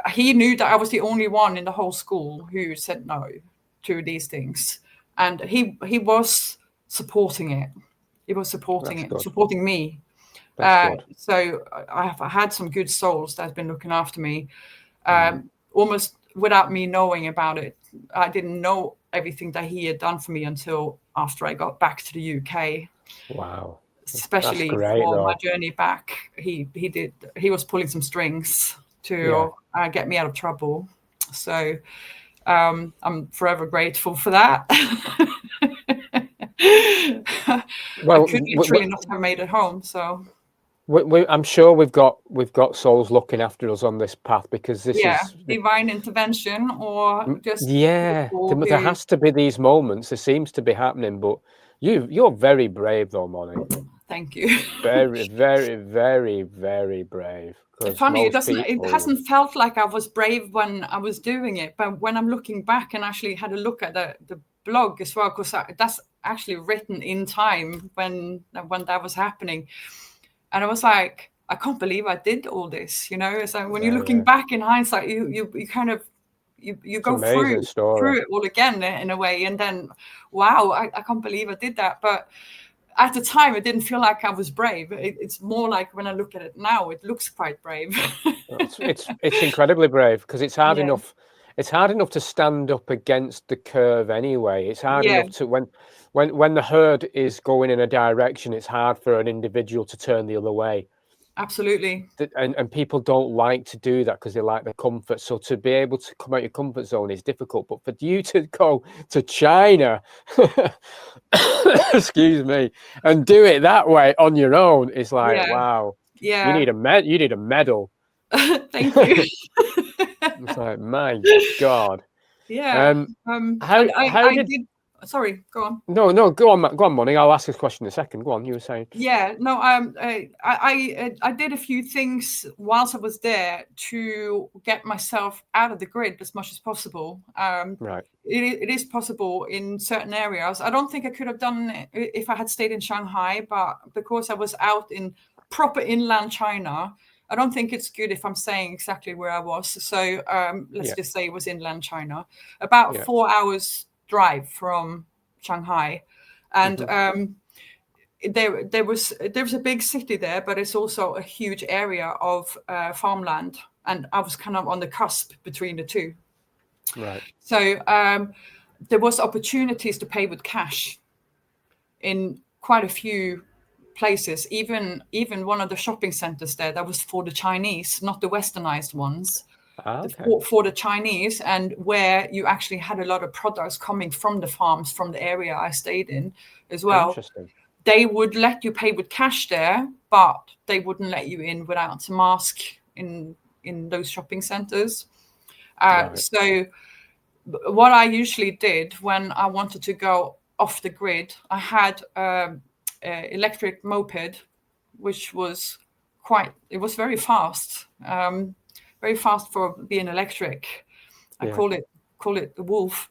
he knew that I was the only one in the whole school who said no to these things, and he was supporting it. He was supporting me. So I had some good souls that have been looking after me, almost without me knowing about it. I didn't know everything that he had done for me until after I got back to the UK. Wow. Especially for my journey back. He was pulling some strings to get me out of trouble. So I'm forever grateful for that. Well, I could literally not have made it home. So I'm sure we've got souls looking after us on this path, because this is divine intervention, or just there has to be these moments. There seems to be happening, but you're very brave though, Moni. Thank you. Very, very, very, very brave. It's funny, it hasn't felt like I was brave when I was doing it, but when I'm looking back and actually had a look at the blog as well, because actually written in time when that was happening. And I was like, I can't believe I did all this, you know. It's like when you're looking back in hindsight, you kind of you go through it all again in a way, and then wow, I can't believe I did that. But at the time, it didn't feel like I was brave. It's more like when I look at it now, it looks quite brave. It's incredibly brave, because it's hard enough. It's hard enough to stand up against the curve anyway. It's hard enough to when the herd is going in a direction, it's hard for an individual to turn the other way. Absolutely. And people don't like to do that because they like the comfort. So to be able to come out your comfort zone is difficult. But for you to go to China, excuse me, and do it that way on your own is like, wow. Yeah. You need a medal. Thank you. It's like, my God. Yeah. How did? Sorry, go on. No, go on, Moni. I'll ask this question in a second. Go on, you were saying. Yeah, no, I did a few things whilst I was there to get myself out of the grid as much as possible. Right. It is possible in certain areas. I don't think I could have done it if I had stayed in Shanghai, but because I was out in proper inland China, I don't think it's good if I'm saying exactly where I was. So let's just say it was inland China, about 4 hours drive from Shanghai, and there was a big city there, but it's also a huge area of farmland, and I was kind of on the cusp between the two. Right. So there was opportunities to pay with cash in quite a few places. Even one of the shopping centers there, that was for the Chinese, not the westernized ones. For the Chinese, and where you actually had a lot of products coming from the farms, from the area I stayed in as well. Interesting. They would let you pay with cash there, but they wouldn't let you in without a mask in those shopping centers. So what I usually did when I wanted to go off the grid, I had an electric moped, which was very fast. Very fast for being electric. I call it the wolf.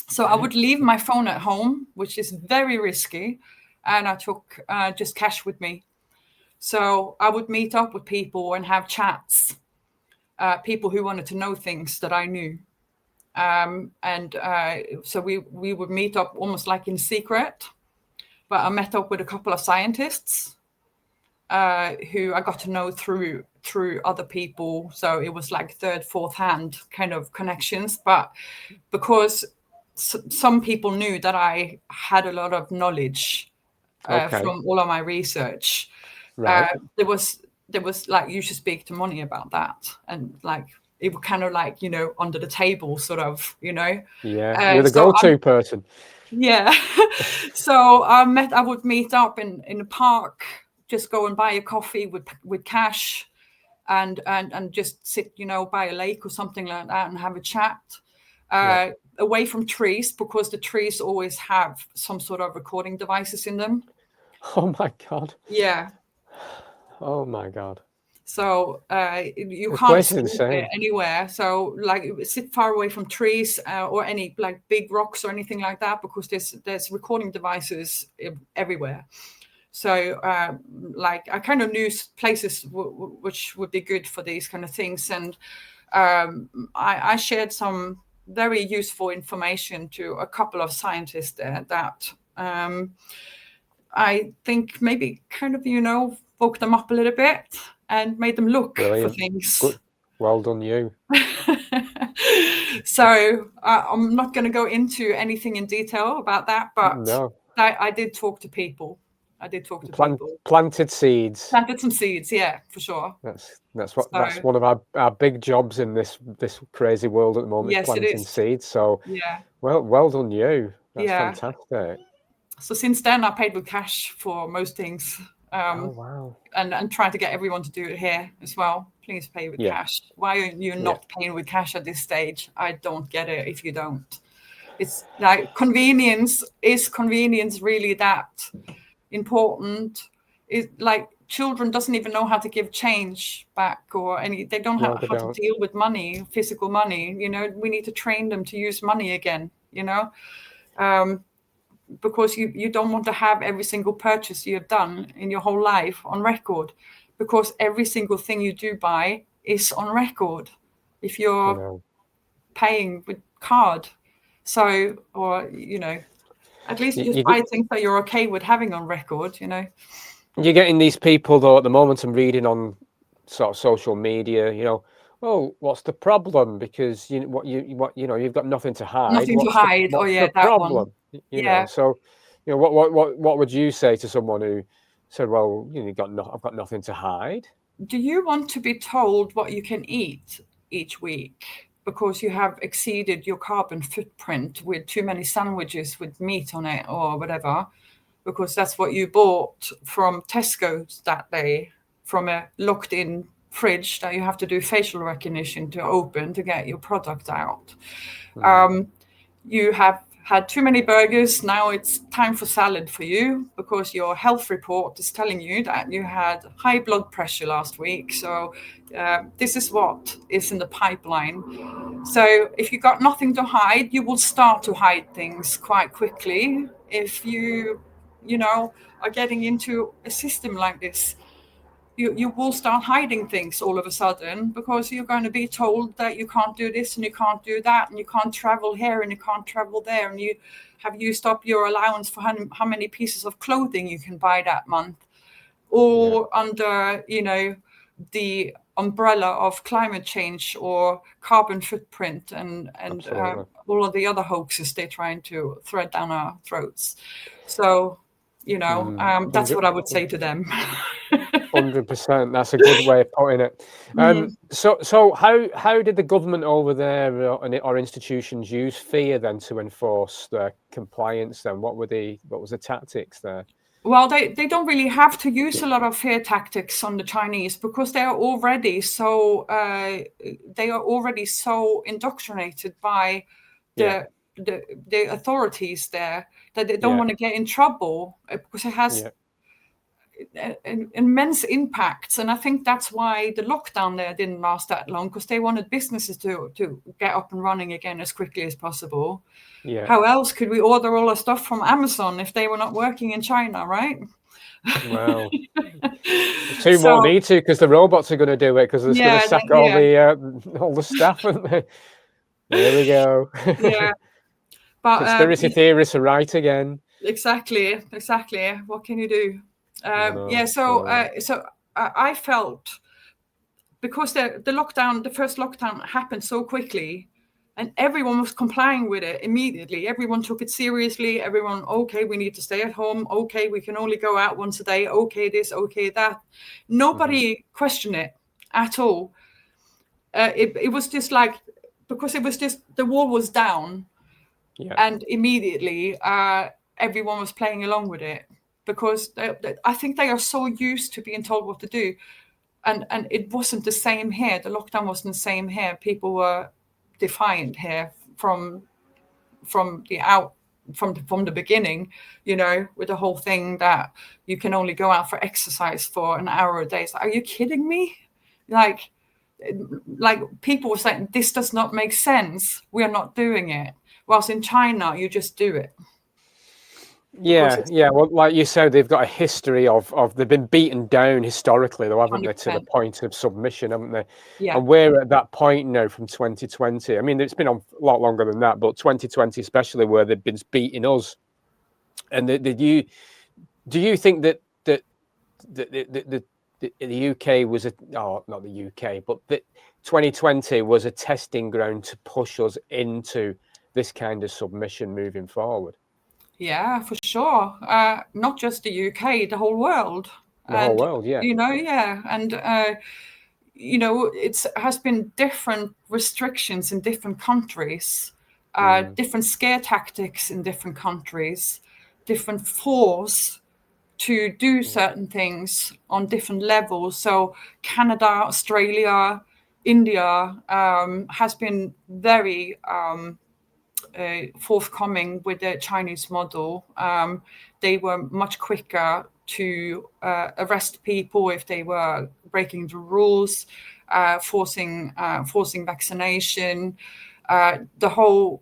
So I would leave my phone at home, which is very risky, and I took just cash with me. So I would meet up with people and have chats, people who wanted to know things that I knew. So we would meet up almost like in secret, but I met up with a couple of scientists who I got to know through other people. So it was like third, fourth hand kind of connections. But because some people knew that I had a lot of knowledge from all of my research, there was like, you should speak to Moni about that. And like, it was kind of like, under the table sort of, Yeah, you're the go-to person. Yeah. So I would meet up in a park, just go and buy a coffee with cash, and just sit, by a lake or something like that and have a chat, away from trees, because the trees always have some sort of recording devices in them. Oh my God. Yeah. Oh my God. So you can't see it anywhere. So like, sit far away from trees or any like big rocks or anything like that, because there's recording devices everywhere. So like, I kind of knew places which would be good for these kind of things. And I shared some very useful information to a couple of scientists there that I think maybe kind of, woke them up a little bit and made them look for things. Good. Well done, you. So I'm not going to go into anything in detail about that, but I did talk to people. Planted seeds. Planted some seeds, yeah, for sure. That's one of our big jobs in this crazy world at the moment. Yes, planting it is. Seeds. So yeah, well done you. That's fantastic. So since then, I paid with cash for most things. Oh wow! And trying to get everyone to do it here as well. Please pay with cash. Why are you not paying with cash at this stage? I don't get it. If you don't, it's like, convenience really that important? It, like, children doesn't even know how to give change back or any. They don't know how to deal with money, physical money. We need to train them to use money again. because you don't want to have every single purchase you've done in your whole life on record, because every single thing you do buy is on record if you're paying with card. So, or, at least just buy things that you're okay with having on record, You're getting these people, though, at the moment I'm reading on sort of social media, well, what's the problem? Because you've got nothing to hide. Nothing to hide. What's the that problem? one. So, what would you say to someone who said, well, I've got nothing to hide? Do you want to be told what you can eat each week because you have exceeded your carbon footprint with too many sandwiches with meat on it or whatever, because that's what you bought from Tesco's that day, from a locked-in fridge that you have to do facial recognition to open to get your product out? You have had too many burgers. Now it's time for salad for you because your health report is telling you that you had high blood pressure last week. So this is what is in the pipeline. So if you got nothing to hide, you will start to hide things quite quickly. If you are getting into a system like this, you will start hiding things all of a sudden, because you're going to be told that you can't do this and you can't do that and you can't travel here and you can't travel there, and you have used up your allowance for how many pieces of clothing you can buy that month, or under the umbrella of climate change or carbon footprint and all of the other hoaxes they're trying to thread down our throats. So that's what I would say to them. 100%. That's a good way of putting it. So how did the government over there or institutions use fear then to enforce their compliance then? What was the tactics there? Well, they don't really have to use a lot of fear tactics on the Chinese, because they are already so indoctrinated by the authorities there that they don't want to get in trouble, because it has immense impacts. And I think that's why the lockdown there didn't last that long, because they wanted businesses to get up and running again as quickly as possible. How else could we order all our stuff from Amazon if they were not working in China, right? Well, soon won't need to, because the robots are going to do it, because it's going to sack all the staff. There we go. But conspiracy theorists are right again. Exactly. What can you do? So I felt, because the first lockdown happened so quickly, and everyone was complying with it immediately. Everyone took it seriously. Everyone, okay, we need to stay at home. Okay, we can only go out once a day. Okay, this, okay, that. Nobody questioned it at all. It was just like, because it was just, the wall was down, and immediately everyone was playing along with it, because I think they are so used to being told what to do. And it wasn't the same here. The lockdown wasn't the same here. People were defiant here from the beginning, with the whole thing that you can only go out for exercise for an hour a day. It's like, are you kidding me? Like people were saying, this does not make sense. We are not doing it. Whilst in China, you just do it. Well, like you said, they've got a history of they've been beaten down historically, though, haven't 100%. They, to the point of submission, haven't they? And we're at that point now from 2020. I mean, it's been on a lot longer than that, but 2020 especially, where they've been beating us. And do you think that the UK was not the UK, but that 2020 was a testing ground to push us into this kind of submission moving forward? Yeah, for sure. Not just the UK, the whole world. Whole world, yeah. And it has been different restrictions in different countries, different scare tactics in different countries, different force to do certain things on different levels. So Canada, Australia, India has been very forthcoming with the Chinese model. They were much quicker to arrest people if they were breaking the rules, forcing vaccination. The whole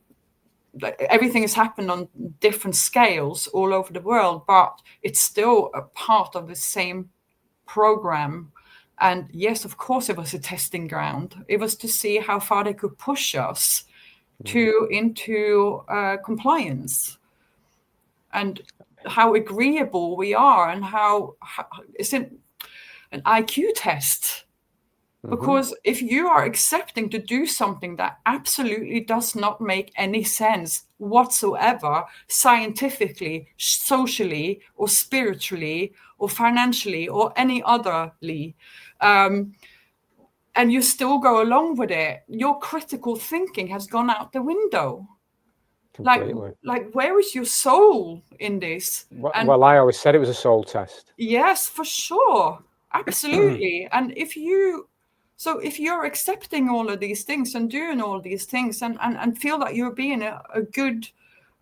everything has happened on different scales all over the world, but it's still a part of the same program. And yes, of course, it was a testing ground. It was to see how far they could push us into compliance, and how agreeable we are, and how it's an IQ test. Because if you are accepting to do something that absolutely does not make any sense whatsoever, scientifically, socially, or spiritually, or financially, or any otherly, and you still go along with it, your critical thinking has gone out the window. Completely. Like where is your soul in this? Well, I always said it was a soul test. Yes, for sure. Absolutely. And if you're accepting all of these things and doing all these things, and feel that you're being a good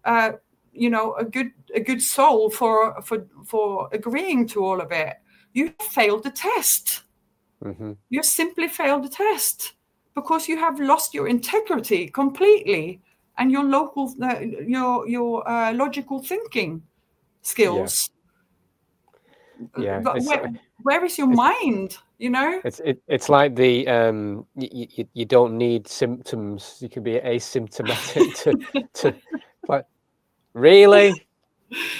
a good soul for agreeing to all of it, you failed the test. You simply failed the test, because you have lost your integrity completely, and your logical thinking skills. Yeah. But where is your mind? It's like the you don't need symptoms. You can be asymptomatic to like, really.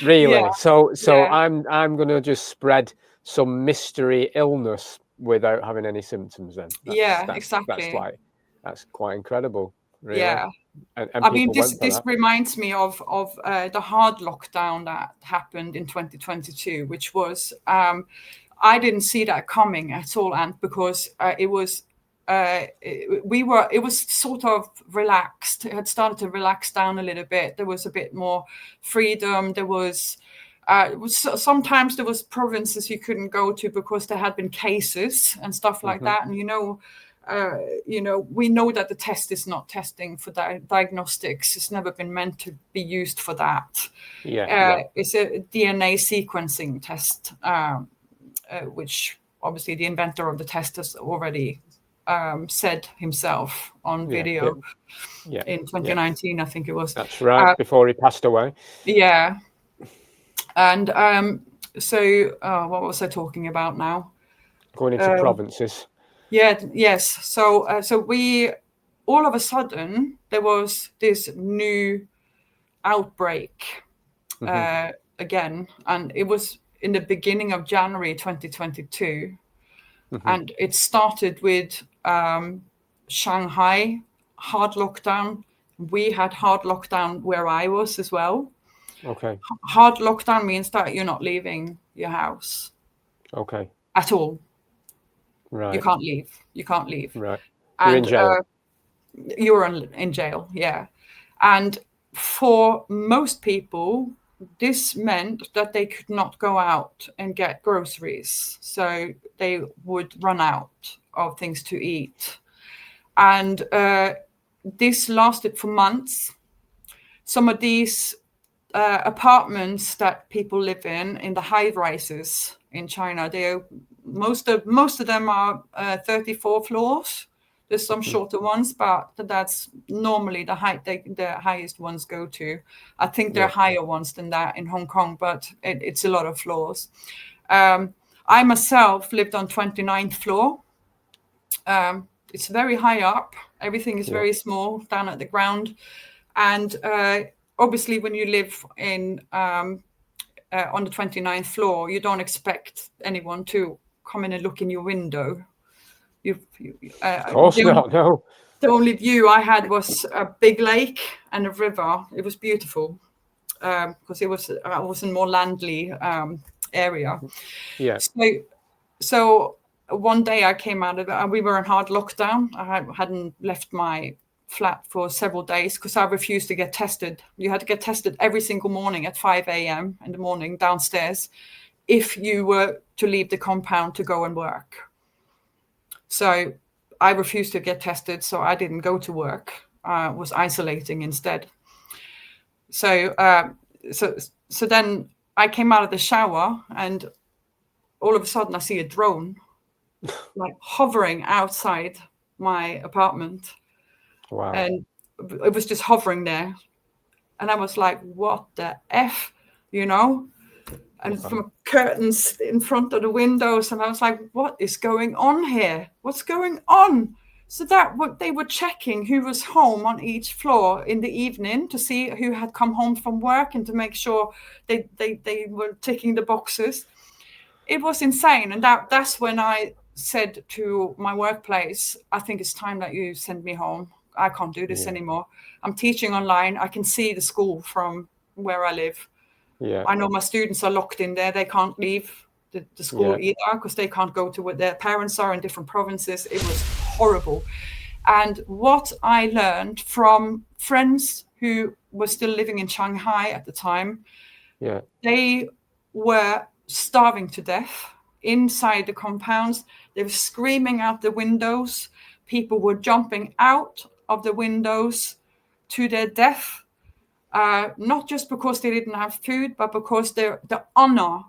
Yeah. So I'm gonna just spread some mystery illness without having any symptoms. Then exactly. That's quite incredible, really. Yeah. And I mean, people this reminds me of the hard lockdown that happened in 2022, which was I didn't see that coming at all, and because it was sort of relaxed. It had started to relax down a little bit. There was a bit more freedom. There was sometimes there was provinces you couldn't go to because there had been cases and stuff like that. And we know that the test is not testing for diagnostics. It's never been meant to be used for that. It's a DNA sequencing test, which obviously the inventor of the test has already said himself on video in 2019, I think it was. That's right, before he passed away. Yeah. And so what was I talking about now? Going into provinces. Yes. So we, all of a sudden, there was this new outbreak again, and it was in the beginning of January 2022, and it started with Shanghai hard lockdown. We had hard lockdown where I was as well. Okay. Hard lockdown means that you're not leaving your house. Okay. At all. Right. You can't leave. Right. You're in jail. You're in jail, yeah. And for most people, this meant that they could not go out and get groceries. So they would run out of things to eat. And this lasted for months. Some of these apartments that people live in the high rises in China, most of them are 34 floors. There's some shorter ones, but that's normally the height the highest ones go to. I think there are higher ones than that in Hong Kong, but it's a lot of floors. I myself lived on 29th floor. It's very high up. Everything is very small down at the ground. And obviously, when you live in on the 29th floor, you don't expect anyone to come in and look in your window. Of course not, no. The only view I had was a big lake and a river. It was beautiful because I was in more landly area. Yeah. So one day I came out of it. We were in hard lockdown. I hadn't left my flat for several days because I refused to get tested. You had to get tested every single morning at 5 a.m. in the morning downstairs if you were to leave the compound to go and work. So I refused to get tested, so I didn't go to work. I was isolating instead. So then I came out of the shower, and all of a sudden I see a drone like hovering outside my apartment. Wow. And it was just hovering there. And I was like, what the F, you know? And from curtains in front of the windows. And I was like, what is going on here? What's going on? So that what they were checking who was home on each floor in the evening to see who had come home from work and to make sure they were ticking the boxes. It was insane. And that's when I said to my workplace, I think it's time that you send me home. I can't do this anymore. I'm teaching online. I can see the school from where I live. Yeah. I know my students are locked in there. They can't leave the school either because they can't go to where their parents are in different provinces. It was horrible. And what I learned from friends who were still living in Shanghai at the time, they were starving to death inside the compounds. They were screaming out the windows. People were jumping out of the windows to their death. Not just because they didn't have food, but because the honor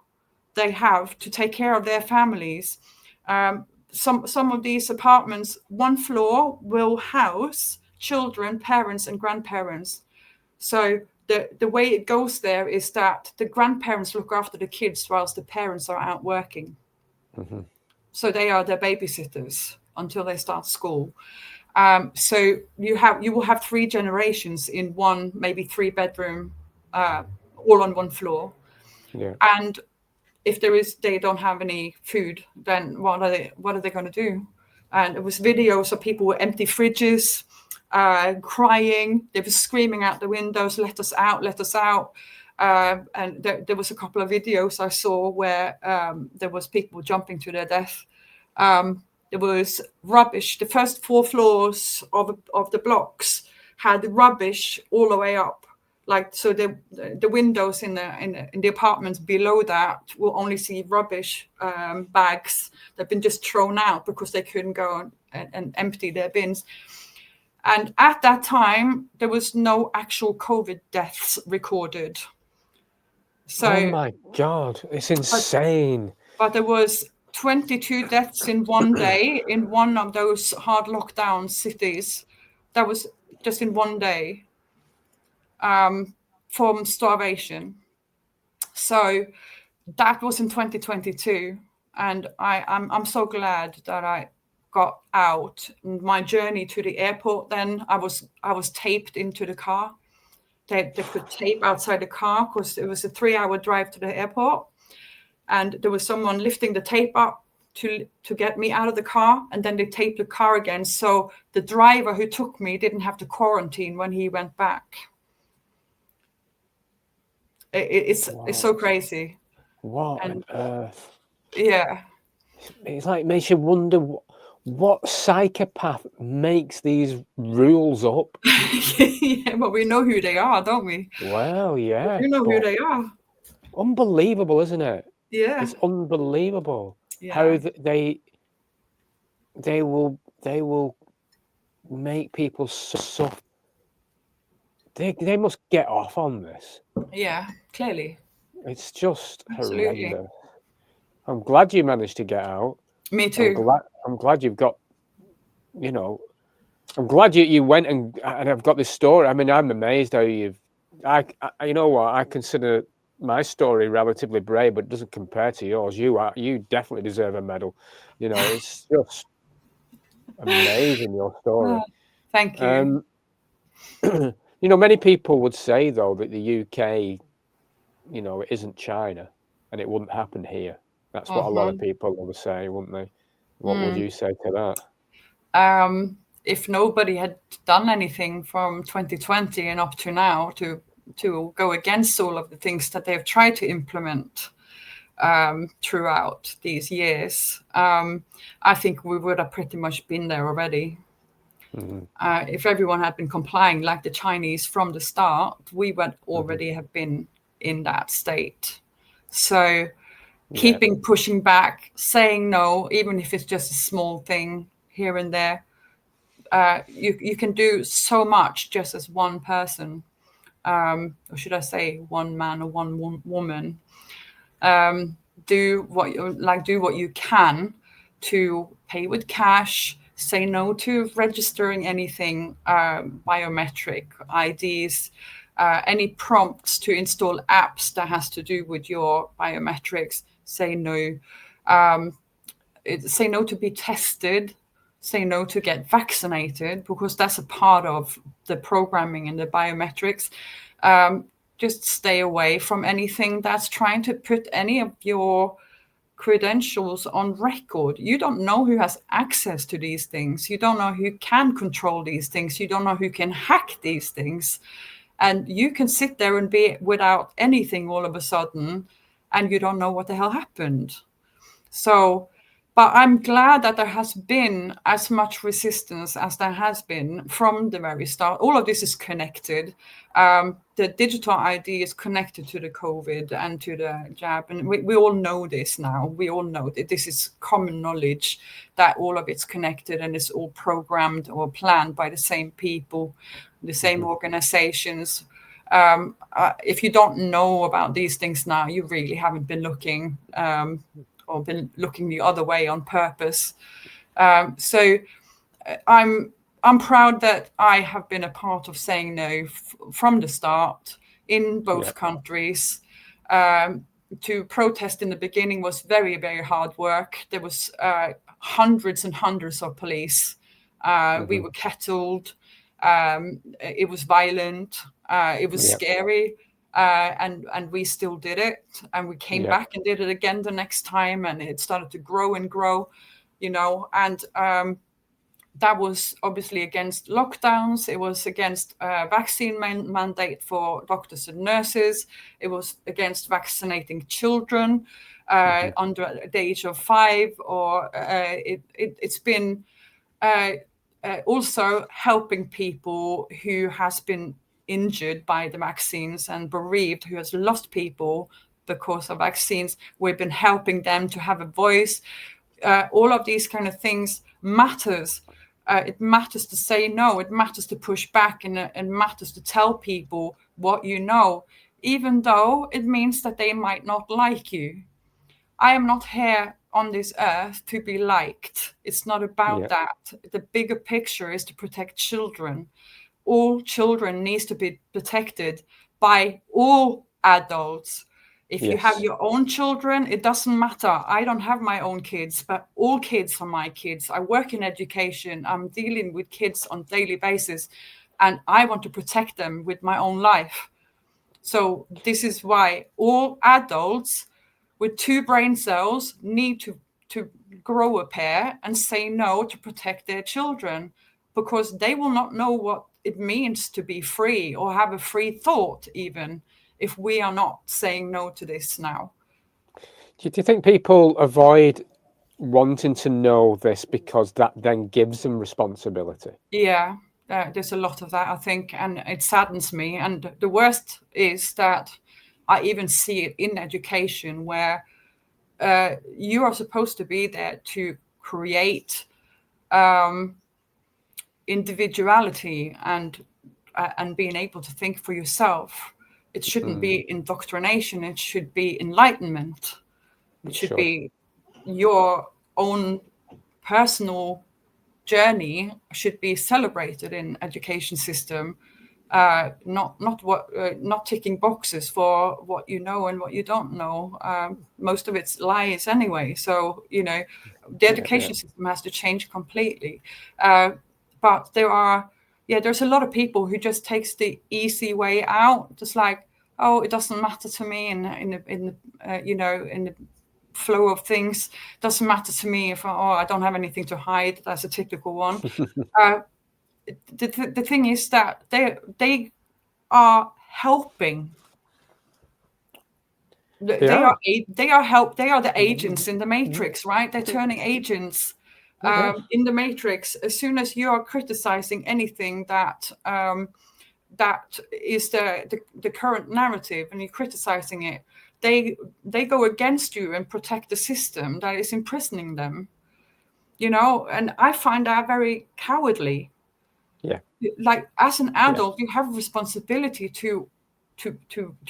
they have to take care of their families. Some of these apartments, one floor will house children, parents, and grandparents. So the way it goes there is that the grandparents look after the kids whilst the parents are out working. Mm-hmm. So they are their babysitters until they start school. So you will have 3 generations in one, maybe 3-bedroom, all on one floor. Yeah. And if they don't have any food, then what are they going to do? And it was videos of people with empty fridges, crying. They were screaming out the windows, "Let us out! Let us out!" And there was a couple of videos I saw where there was people jumping to their death. There was rubbish. The first 4 floors of the blocks had rubbish all the way up. Like, so the windows in the apartments below that will only see rubbish bags that have been just thrown out because they couldn't go and empty their bins. And at that time, there was no actual COVID deaths recorded. So, oh my God, it's insane. But there was 22 deaths in one day in one of those hard lockdown cities. That was just in one day from starvation. So that was in 2022. And I'm so glad that I got out. My journey to the airport, then I was taped into the car. They put tape outside the car because it was a 3-hour drive to the airport. And there was someone lifting the tape up to get me out of the car, and then they taped the car again. So the driver who took me didn't have to quarantine when he went back. It's so crazy. What on earth? Yeah. It's like, makes you wonder what psychopath makes these rules up. Yeah, but we know who they are, don't we? Well, yeah. You know who they are. Unbelievable, isn't it? Yeah. It's unbelievable Yeah. how they will make people suffer. They must get off on this. Yeah, clearly. It's just Absolutely. horrendous. I'm glad you managed to get out. Me too. I'm glad you've got, I'm glad you went and I've got this story. I mean, I'm amazed how you know what, I consider my story relatively brave, but it doesn't compare to yours. You definitely deserve a medal. It's just amazing, your story. Thank you. Many people would say though that the UK, it isn't China, and it wouldn't happen here. That's what a lot of people would say, wouldn't they? What would you say to that? If nobody had done anything from 2020 and up to now to go against all of the things that they've tried to implement throughout these years, I think we would have pretty much been there already. Mm-hmm. If everyone had been complying like the Chinese from the start, we would already have been in that state. So keeping pushing back, saying no, even if it's just a small thing here and there, you can do so much just as one person, or should I say one man or one woman. Do what you can to pay with cash, say no to registering anything, biometric IDs, Any prompts to install apps that has to do with your biometrics, say no. Say no to be tested, say no to get vaccinated, because that's a part of the programming and the biometrics. Just stay away from anything that's trying to put any of your credentials on record. You don't know who has access to these things. You don't know who can control these things. You don't know who can hack these things. And you can sit there and be without anything all of a sudden, and you don't know what the hell happened. So, but I'm glad that there has been as much resistance as there has been from the very start. All of this is connected. The digital ID is connected to the COVID and to the jab. And we all know this now. We all know that this is common knowledge, that all of it's connected and it's all programmed or planned by the same people, the same organizations. If you don't know about these things now, you really haven't been looking. Or been looking the other way on purpose. So I'm proud that I have been a part of saying no from the start in both countries. To protest in the beginning was very, very hard work. There was hundreds and hundreds of police. We were kettled. It was violent. It was scary. And we still did it, and we came back and did it again the next time, and it started to grow and grow, and that was obviously against lockdowns. It was against vaccine mandate for doctors and nurses. It was against vaccinating children under the age of 5, or it's been also helping people who has been injured by the vaccines and bereaved, who has lost people because of vaccines. We've been helping them to have a voice. All of these kind of things matters. It matters to say no. It matters to push back, and matters to tell people what you know, even though it means that they might not like you. I am not here on this earth to be liked. It's not about that. The bigger picture is to protect children. All children needs to be protected by all adults. If you have your own children, it doesn't matter. I don't have my own kids, but all kids are my kids. I work in education. I'm dealing with kids on a daily basis, and I want to protect them with my own life. So this is why all adults with 2 brain cells need to grow a pair and say no to protect their children, because they will not know what it means to be free or have a free thought, even if we are not saying no to this now. Do you think people avoid wanting to know this because that then gives them responsibility? Yeah, there's a lot of that, I think, and it saddens me. And the worst is that I even see it in education, where you are supposed to be there to create individuality and being able to think for yourself. It shouldn't be indoctrination. It should be enlightenment. It should be your own personal journey should be celebrated in education system. Not ticking boxes for what you know and what you don't know. Most of it's lies anyway. So the education system has to change completely. But there's a lot of people who just takes the easy way out, just like, oh, it doesn't matter to me, in the flow of things. Doesn't matter to me if I don't have anything to hide. That's a typical one. The thing is that they are helping. They are the agents in the matrix, right? They're turning agents in the matrix. As soon as you are criticizing anything that is the current narrative, and you're criticizing it, they go against you and protect the system that is imprisoning them. And I find that very cowardly. Yeah. Like, as an adult, you have a responsibility to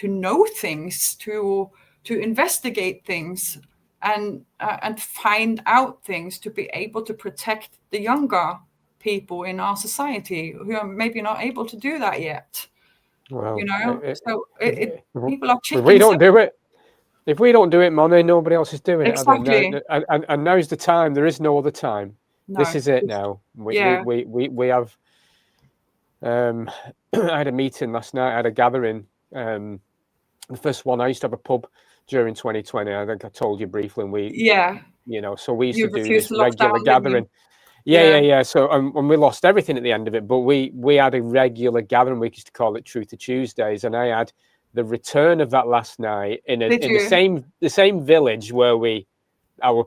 know things, to investigate things, and find out things, to be able to protect the younger people in our society who are maybe not able to do that yet. Well, So people are if we chickens. don't do it, if we don't do it, Moni, nobody else is doing it. Exactly. And now's the time. There is no other time. No. This is it now. Yeah. We have. I had a meeting last night. I had a gathering. The first one. I used to have a pub during 2020. I think I told you briefly. Yeah. So we used You to do refused this to lock regular down, didn't you? gathering. Yeah. So and we lost everything at the end of it. But we had a regular gathering. We used to call it Truth of Tuesdays, and I had the return of that last night in the same village where our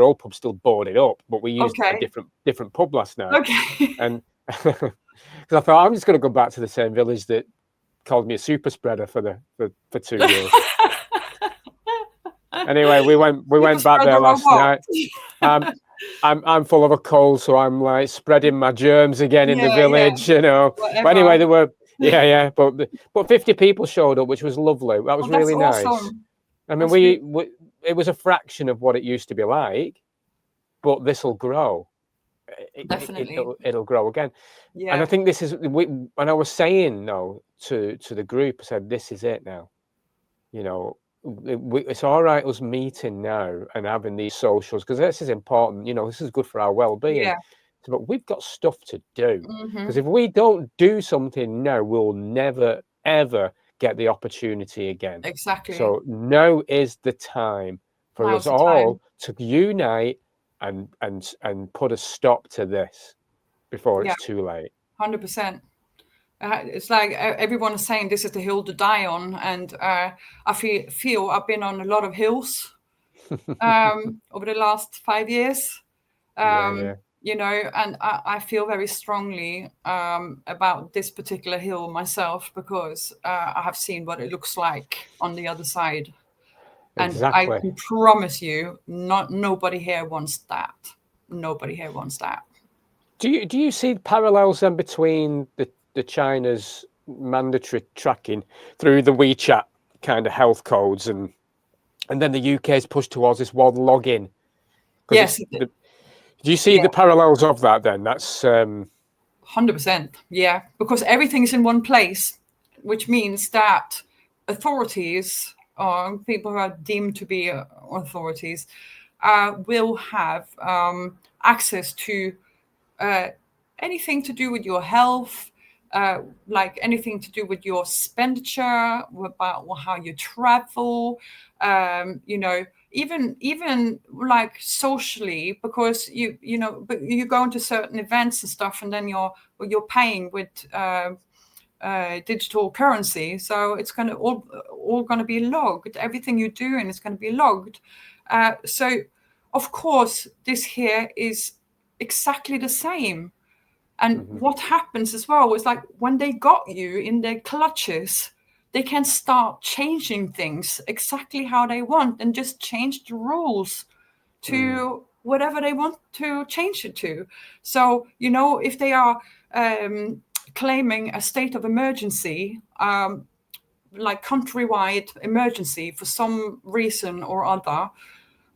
old pub still boarded up, but we used a different pub last night. Okay. And because I thought I'm just going to go back to the same village that called me a super spreader for 2 years. Anyway, we went back there last night. I'm full of a cold, so I'm like spreading my germs again in the village, Whatever. But anyway, there were but 50 people showed up, which was lovely. That was really nice. Awesome. I mean, it was a fraction of what it used to be like, but this will grow. Definitely, it'll grow again. Yeah. And I think this is when I was saying to the group, I said, this is it now. It's all right us meeting now and having these socials, because this is important. This is good for our well-being. Yeah. But we've got stuff to do, because if we don't do something now, we'll never ever get the opportunity again. Exactly. So now is the time for us all to unite and put a stop to this before it's too late. 100%. It's like everyone is saying this is the hill to die on, and I feel I've been on a lot of hills over the last 5 years. And I feel very strongly about this particular hill myself, because I have seen what it looks like on the other side. Exactly. And I can promise you, nobody here wants that. Nobody here wants that. Do you see parallels then between the China's mandatory tracking through the WeChat kind of health codes and then the UK's push towards this one login? Yes. Do you see the parallels of that then? That's 100%. Yeah, because everything's in one place, which means that authorities or people who are deemed to be authorities will have access to anything to do with your health, like anything to do with your expenditure, about how you travel, even like socially, because but you go into certain events and stuff, and then you're paying with digital currency, so it's going to all going to be logged. Everything you do, and it's going to be logged. So of course this here is exactly the same. And what happens as well is, like, when they got you in their clutches, they can start changing things exactly how they want and just change the rules to whatever they want to change it to. So, if they are claiming a state of emergency, like countrywide emergency for some reason or other,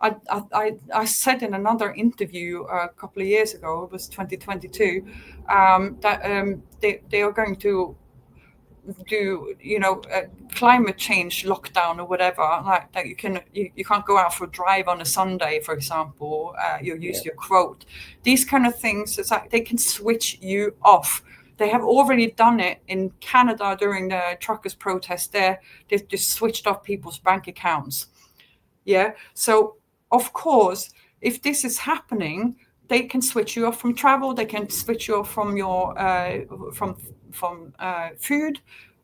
I said in another interview a couple of years ago, it was 2022, that they are going to do a climate change lockdown or whatever, like that you can't go out for a drive on a Sunday, for example. You use your quote. These kind of things, it's like they can switch you off. They have already done it in Canada during the truckers' protest. They've just switched off people's bank accounts. Yeah. So of course, if this is happening, they can switch you off from travel. They can switch you off from your from food.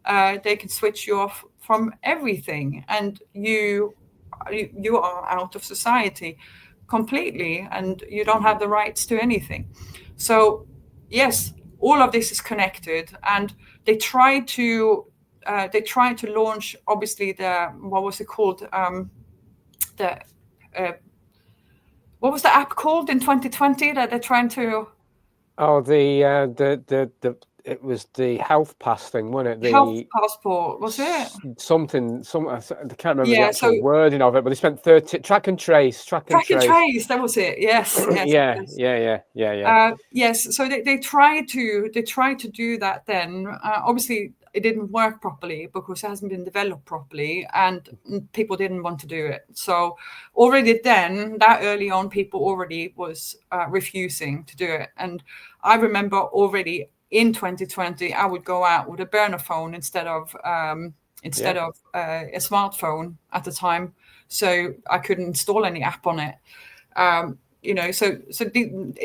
They can switch you off from everything, and you are out of society completely, and you don't have the rights to anything. So yes, all of this is connected, and they try to launch, obviously, what was it called? What was the app called in 2020 that they're trying to? Oh, it was the health pass thing, wasn't it? The health passport, was it? Something. I can't remember the actual so wording of it, but they spent 30 track and trace. Track and trace. That was it. Yes. Yeah. Yes. So they try to do that. Then obviously it didn't work properly because it hasn't been developed properly, and people didn't want to do it. So already then, that early on, people already was refusing to do it. And I remember already in 2020, I would go out with a burner phone instead of a smartphone at the time, so I couldn't install any app on it. So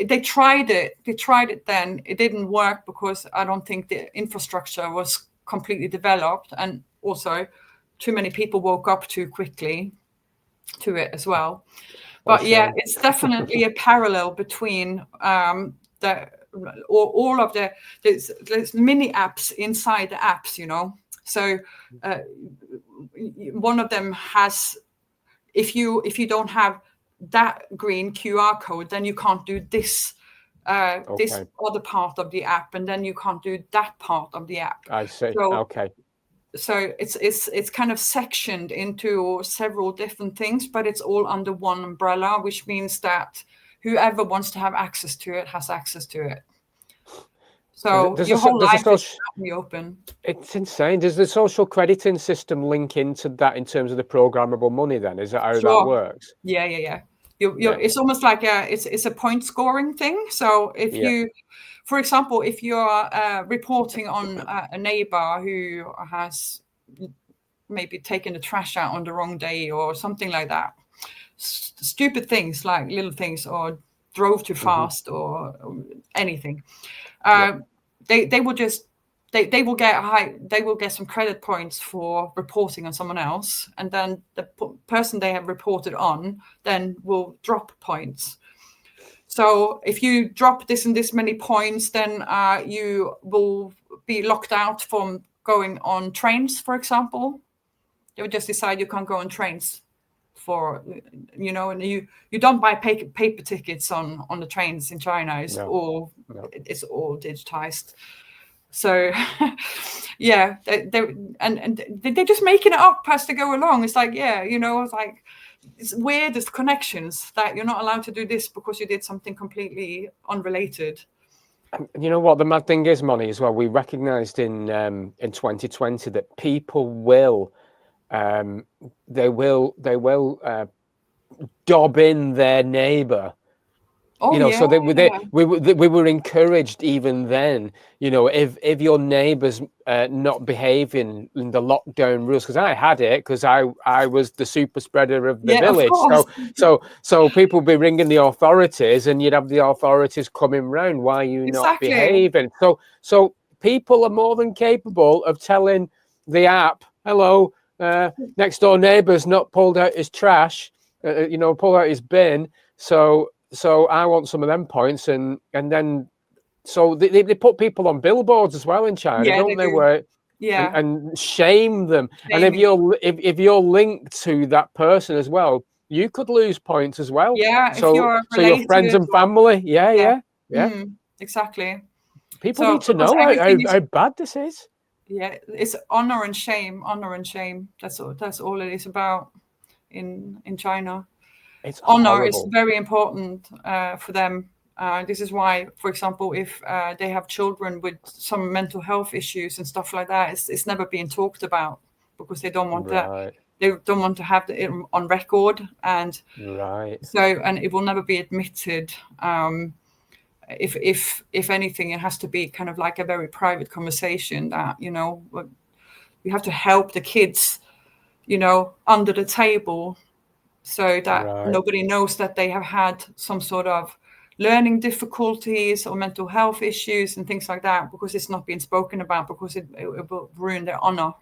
they tried it. They tried it then. It didn't work because I don't think the infrastructure was completely developed, and also too many people woke up too quickly to it as well. But yeah, it's definitely a parallel between all of there's mini apps inside the apps. So one of them has, if you don't have that green QR code, then you can't do this this other part of the app, and then you can't do that part of the app. I see. So it's kind of sectioned into several different things, but it's all under one umbrella, which means that whoever wants to have access to it has access to it. So your whole life is out in the open. It's insane. Does the social crediting system link into that in terms of the programmable money then? Is that how that works? Yeah. It's almost like it's a point scoring thing. So if you, for example, if you're reporting on a neighbor who has maybe taken the trash out on the wrong day or something like that, stupid things like little things, or drove too fast or anything, they will just they will get some credit points for reporting on someone else, and then the person they have reported on then will drop points. So if you drop this and this many points, then you will be locked out from going on trains, for example. They would just decide you can't go on trains for, and you don't buy paper tickets on the trains in China. It's all digitized. So yeah, they're just making it up as they go along. It's like, it's like, it's weird, there's connections that you're not allowed to do this because you did something completely unrelated. You know what the mad thing is, Moni, as well, we recognized in 2020 that people will dob in their neighbor. So we were encouraged even then, if your neighbour's not behaving in the lockdown rules, because I had it, because I was the super spreader of the village. So people be ringing the authorities, and you'd have the authorities coming round. Why are you not behaving? So people are more than capable of telling the app, hello, next door neighbour's not pulled out his trash, pulled out his bin. So I want some of them points, and then so they put people on billboards as well in China, don't they? Where and shame them. And if you're linked to that person as well, you could lose points as well. Yeah. So your friends and family. Yeah. Exactly. People need to know how bad this is. Yeah, it's honor and shame. That's all it is about in China. It's honor is very important for them. This is why, for example, if they have children with some mental health issues and stuff like that, it's never been talked about, because they don't want that. They don't want to have it on record, and so it will never be admitted. If anything, it has to be kind of like a very private conversation that you have to help the kids, under the table, so that nobody knows that they have had some sort of learning difficulties or mental health issues and things like that, because it's not being spoken about, because it will ruin their honor.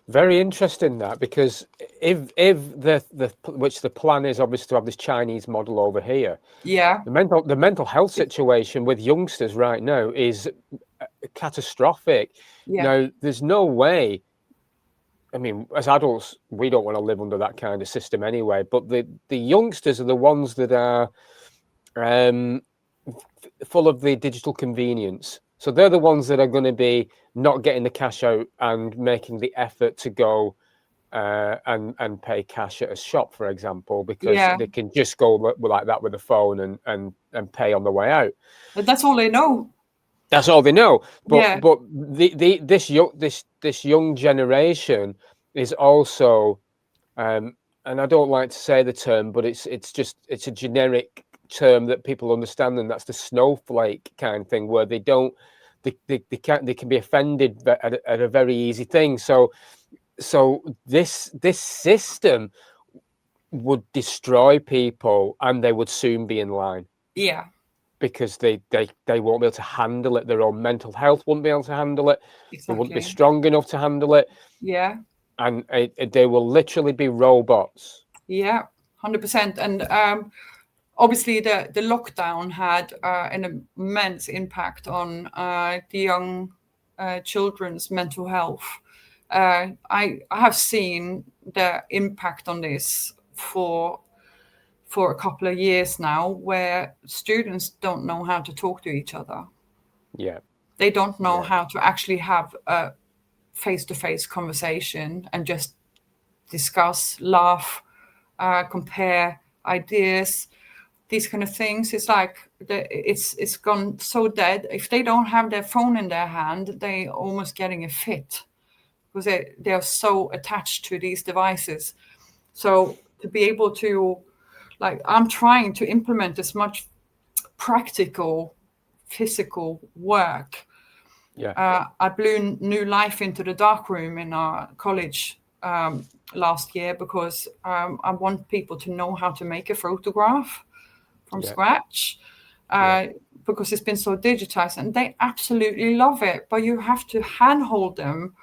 Very interesting that, because if the plan is obviously to have this Chinese model over here, the mental health situation with youngsters right now is catastrophic. Now there's no way. I mean, as adults, we don't want to live under that kind of system anyway. But the youngsters are the ones that are full of the digital convenience. So they're the ones that are going to be not getting the cash out and making the effort to go and pay cash at a shop, for example, because they can just go like that with a phone and pay on the way out. But that's all they know. That's all they know. Yeah, But this young generation is also, and I don't like to say the term, but it's a generic term that people understand, and that's the snowflake kind of thing, where they can be offended at a very easy thing. So this system would destroy people, and they would soon be in line. yeah, Because they won't be able to handle it. Their own mental health wouldn't be able to handle it. They wouldn't be exactly. strong enough to handle it, Yeah, and they will literally be robots. yeah, 100%. And obviously, the lockdown had an immense impact on the young children's mental health. I have seen the impact on this for a couple of years now, where students don't know how to talk to each other. Yeah, They don't know yeah, how to actually have a face-to-face conversation and just discuss, laugh, compare ideas, these kind of things. It's like it's gone so dead. If they don't have their phone in their hand, they almost getting a fit, because they are so attached to these devices. So to be able to, like, I'm trying to implement as much practical physical work. yeah, I blew new life into the dark room in our college last year, because I want people to know how to make a photograph from yeah, scratch, yeah, because it's been so digitized, and they absolutely love it. But you have to handhold them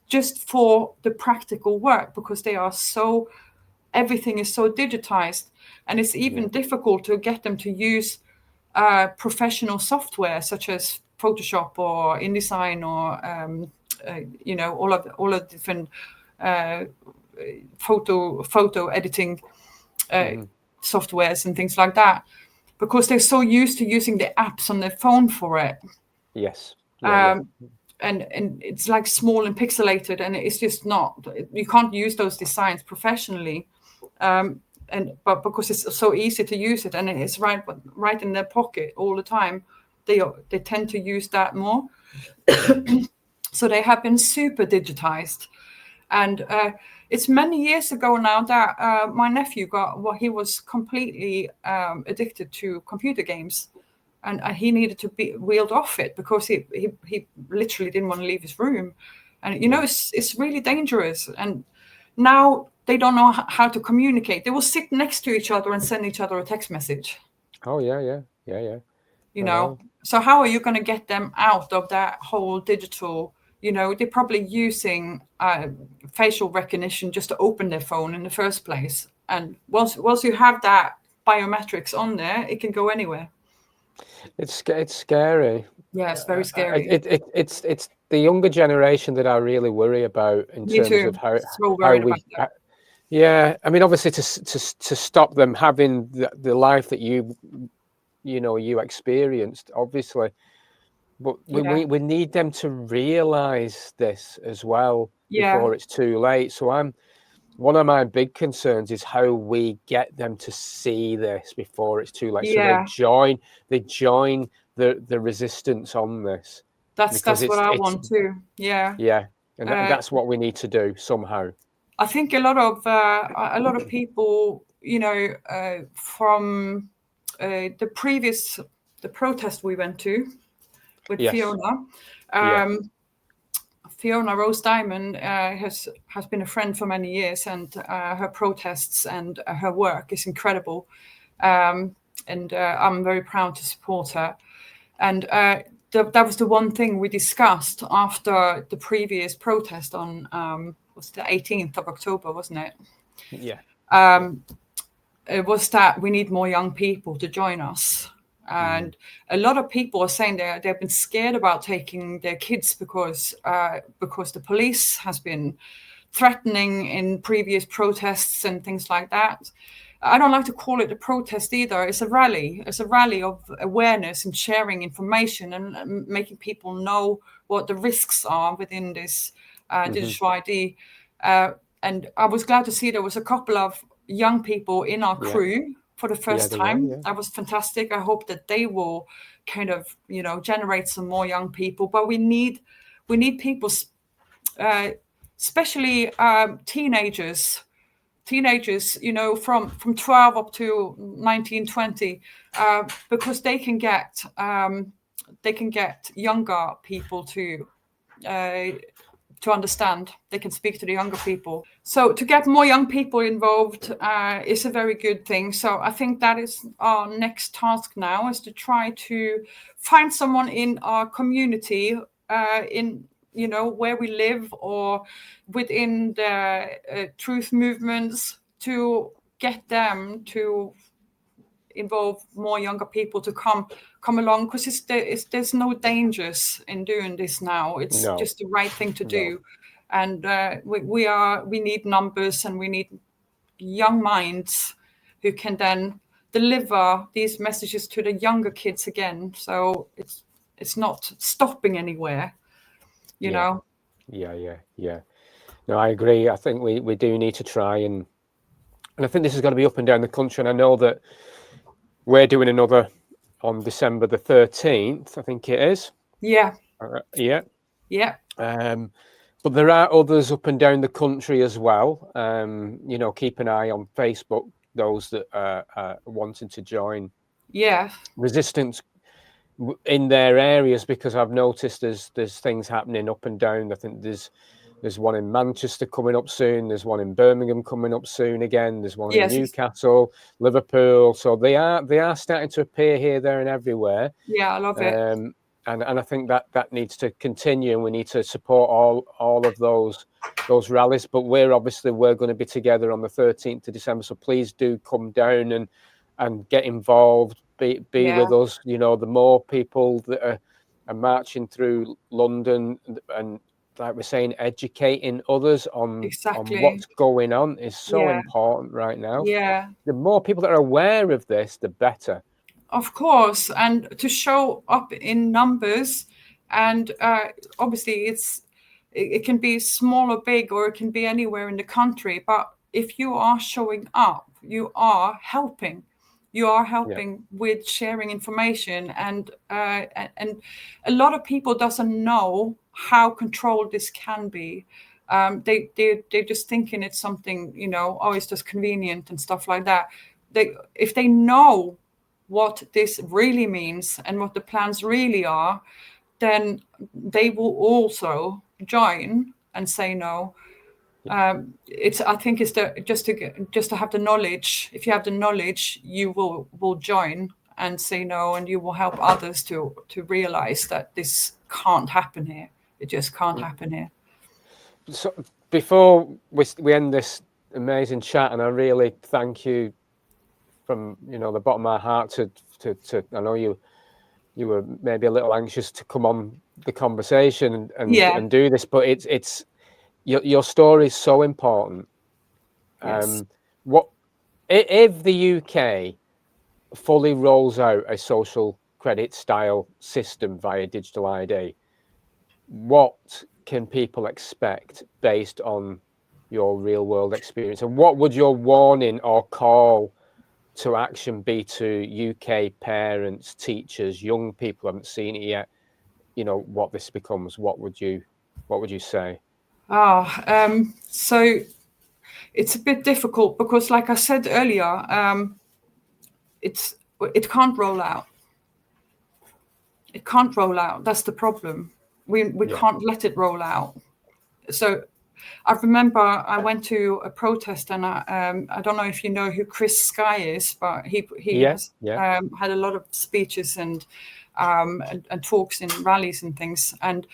just for the practical work, because they are so, everything is so digitized, and it's even yeah. difficult to get them to use professional software such as Photoshop or InDesign or all of different uh, photo editing Hmm. softwares and things like that, because they're so used to using the apps on their phone for it. Yes, yeah, yeah, Um, and it's like small and pixelated, and it's just not, you can't use those designs professionally. But because it's so easy to use it, and it's right in their pocket all the time, they tend to use that more. So they have been super digitized. And it's many years ago now that my nephew he was completely addicted to computer games, and he needed to be wheeled off it, because he literally didn't want to leave his room. And yeah. it's really dangerous. And now they don't know how to communicate. They will sit next to each other and send each other a text message. Oh yeah, yeah, yeah, yeah. you I know know. so how are you going to get them out of that whole digital? They're probably using facial recognition just to open their phone in the first place, and once you have that biometrics on there, it can go anywhere. It's scary. Yeah, it's very scary. It's the younger generation that I really worry about in Me terms of too. how So how worried about we. that. Yeah, I mean, obviously, to stop them having the life that you experienced, obviously, but Yeah, we need them to realize this as well yeah, before it's too late. So one of my big concerns is how we get them to see this before it's too late, so yeah. they join the resistance on this, because That's what I it's want too. Yeah. yeah, and uh, that's what we need to do somehow. I think a lot of people, from the protest we went to with Yes, Fiona. yeah, Fiona Rose Diamond has been a friend for many years, and her protests and her work is incredible. And I'm very proud to support her. And that was the one thing we discussed after the previous protest on was the 18th of October, wasn't it? yeah, yeah. It was that we need more young people to join us. Mhm. And a lot of people are saying they've been scared about taking their kids, because the police has been threatening in previous protests and things like that. I don't like to call it a protest either. It's a rally. It's a rally of awareness and sharing information, and making people know what the risks are within this Mhm. digital ID. And I was glad to see there was a couple of young people in our Yeah, crew for the first they were, time. yeah. That was fantastic. I hope that they will kind of, generate some more young people. But we need people, especially teenagers, from 12 up to 19, 20, because they can get younger people to understand. They can speak to the younger people. So to get more young people involved is a very good thing. So I think that is our next task now, is to try to find someone in our community, in where we live, or within the truth movements, to get them to involve more younger people to come along, because there's no dangers in doing this now. It's just the right thing to do. And we need numbers, and we need young minds who can then deliver these messages to the younger kids again. So it's not stopping anywhere, you know. Yeah. No, I agree. I think we do need to try, and I think this is going to be up and down the country. And I know that we're doing another on December the 13th, I think it is. Yeah. Yeah. But there are others up and down the country as well. Keep an eye on Facebook, those that are wanting to join resistance in their areas, because I've noticed there's things happening up and down. I think there's one in Manchester coming up soon. There's one in Birmingham coming up soon again. There's one in Newcastle, Liverpool. So they are starting to appear here, there, and everywhere. Yeah, I love it. And I think that needs to continue, and we need to support all of those rallies. But we're going to be together on the 13th of December. So please do come down and get involved. Be with us. The more people that are marching through London, and like we're saying, educating others on what's going on is so important right now. Yeah. The more people that are aware of this, the better. Of course, and to show up in numbers, and obviously it can be small or big, or it can be anywhere in the country. But if you are showing up, you are helping. You are helping with sharing information, and a lot of people doesn't know how controlled this can be. They're just thinking it's something, it's just convenient and stuff like that. If they know what this really means and what the plans really are, then they will also join and say no. I think it's just to have the knowledge. If you have the knowledge, you will join and say no, and you will help others to realize that this can't happen here. It just can't happen here. So before we end this amazing chat, and I really thank you from the bottom of my heart to I know you were maybe a little anxious to come on the conversation and do this, but it's your story is so important. Yes. What if the UK fully rolls out a social credit style system via digital ID? What can people expect based on your real world experience, and what would your warning or call to action be to UK parents, teachers, young people who haven't seen it yet? What this becomes. What would you say? So it's a bit difficult because, like I said earlier, it can't roll out. It can't roll out. That's the problem. We can't let it roll out. So I remember I went to a protest, and I don't know if you know who Chris Sky is, but he has had a lot of speeches and talks in rallies and things. And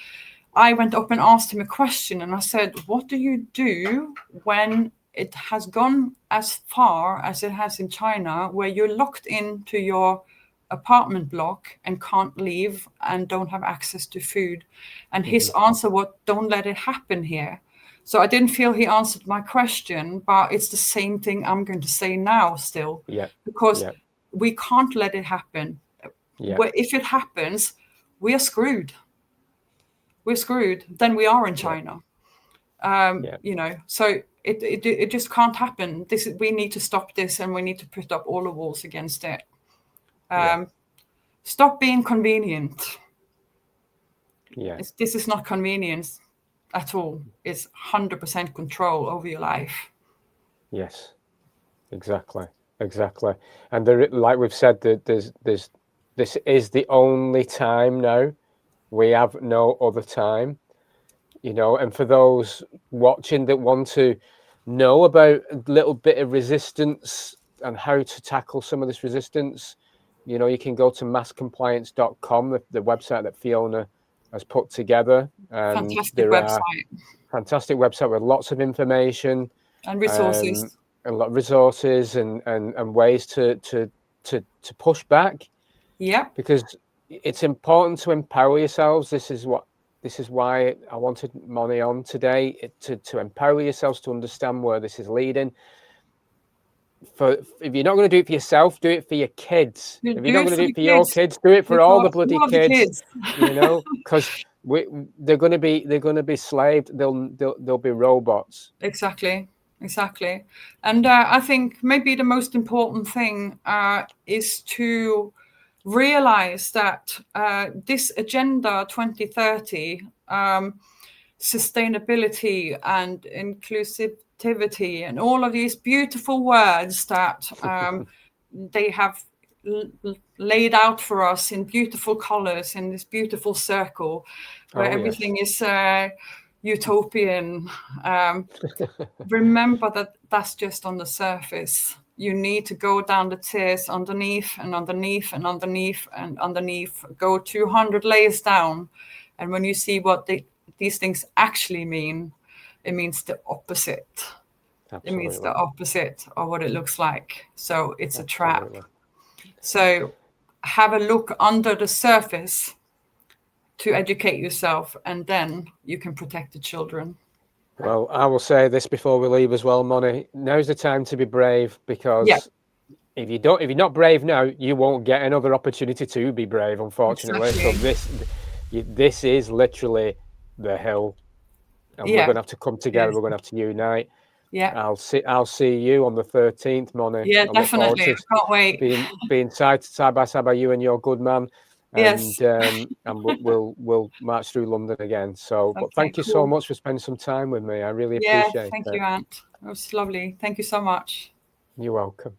I went up and asked him a question, and I said, what do you do when it has gone as far as it has in China, where you're locked into your apartment block and can't leave and don't have access to food? And his answer was, don't let it happen here. So I didn't feel he answered my question, but it's the same thing I'm going to say now still. Because we can't let it happen. If it happens, we are screwed. We're screwed. Then we are in China. So it just can't happen. We need to stop this, and we need to put up all the walls against it. Stop being convenient. This is not convenience at all. It's 100% control over your life. Yes, exactly. And like we've said, this is the only time now. We have no other time, and for those watching that want to know about a little bit of resistance and how to tackle some of this resistance, you can go to masscompliance.com, the website that Fiona has put together. And fantastic website with lots of information and resources. A lot of resources and ways to push back. Yeah. Because it's important to empower yourselves. This is why I wanted Moni on today, to empower yourselves, to understand where this is leading. If you're not going to do it for yourself, do it for your kids. If you're not going to do it for your kids, do it for all the bloody kids. Because they're going to be slaved. They'll be robots. Exactly. And I think maybe the most important thing is to realize that this Agenda 2030, sustainability and inclusivity, and all of these beautiful words that they have laid out for us in beautiful colors in this beautiful circle where everything is utopian. Remember that that's just on the surface. You need to go down the tiers underneath and underneath and underneath and underneath, go 200 layers down. And when you see what these things actually mean, it means the opposite. Absolutely. It means the opposite of what it looks like. So it's a trap. So have a look under the surface to educate yourself, and then you can protect the children. Well, I will say this before we leave as well, Moni. Now's the time to be brave, because if you're not brave now, you won't get another opportunity to be brave, unfortunately. Exactly. So this is literally the hill, and we're going to have to come together. We're going to have to unite. Yeah, I'll see you on the 13th, Moni. Yeah, definitely. I can't wait. Being side by side by you and your good man. And we'll march through London again. So, but thank you so much for spending some time with me. I really appreciate it. Thank you, Ant. It was lovely. Thank you so much. You're welcome.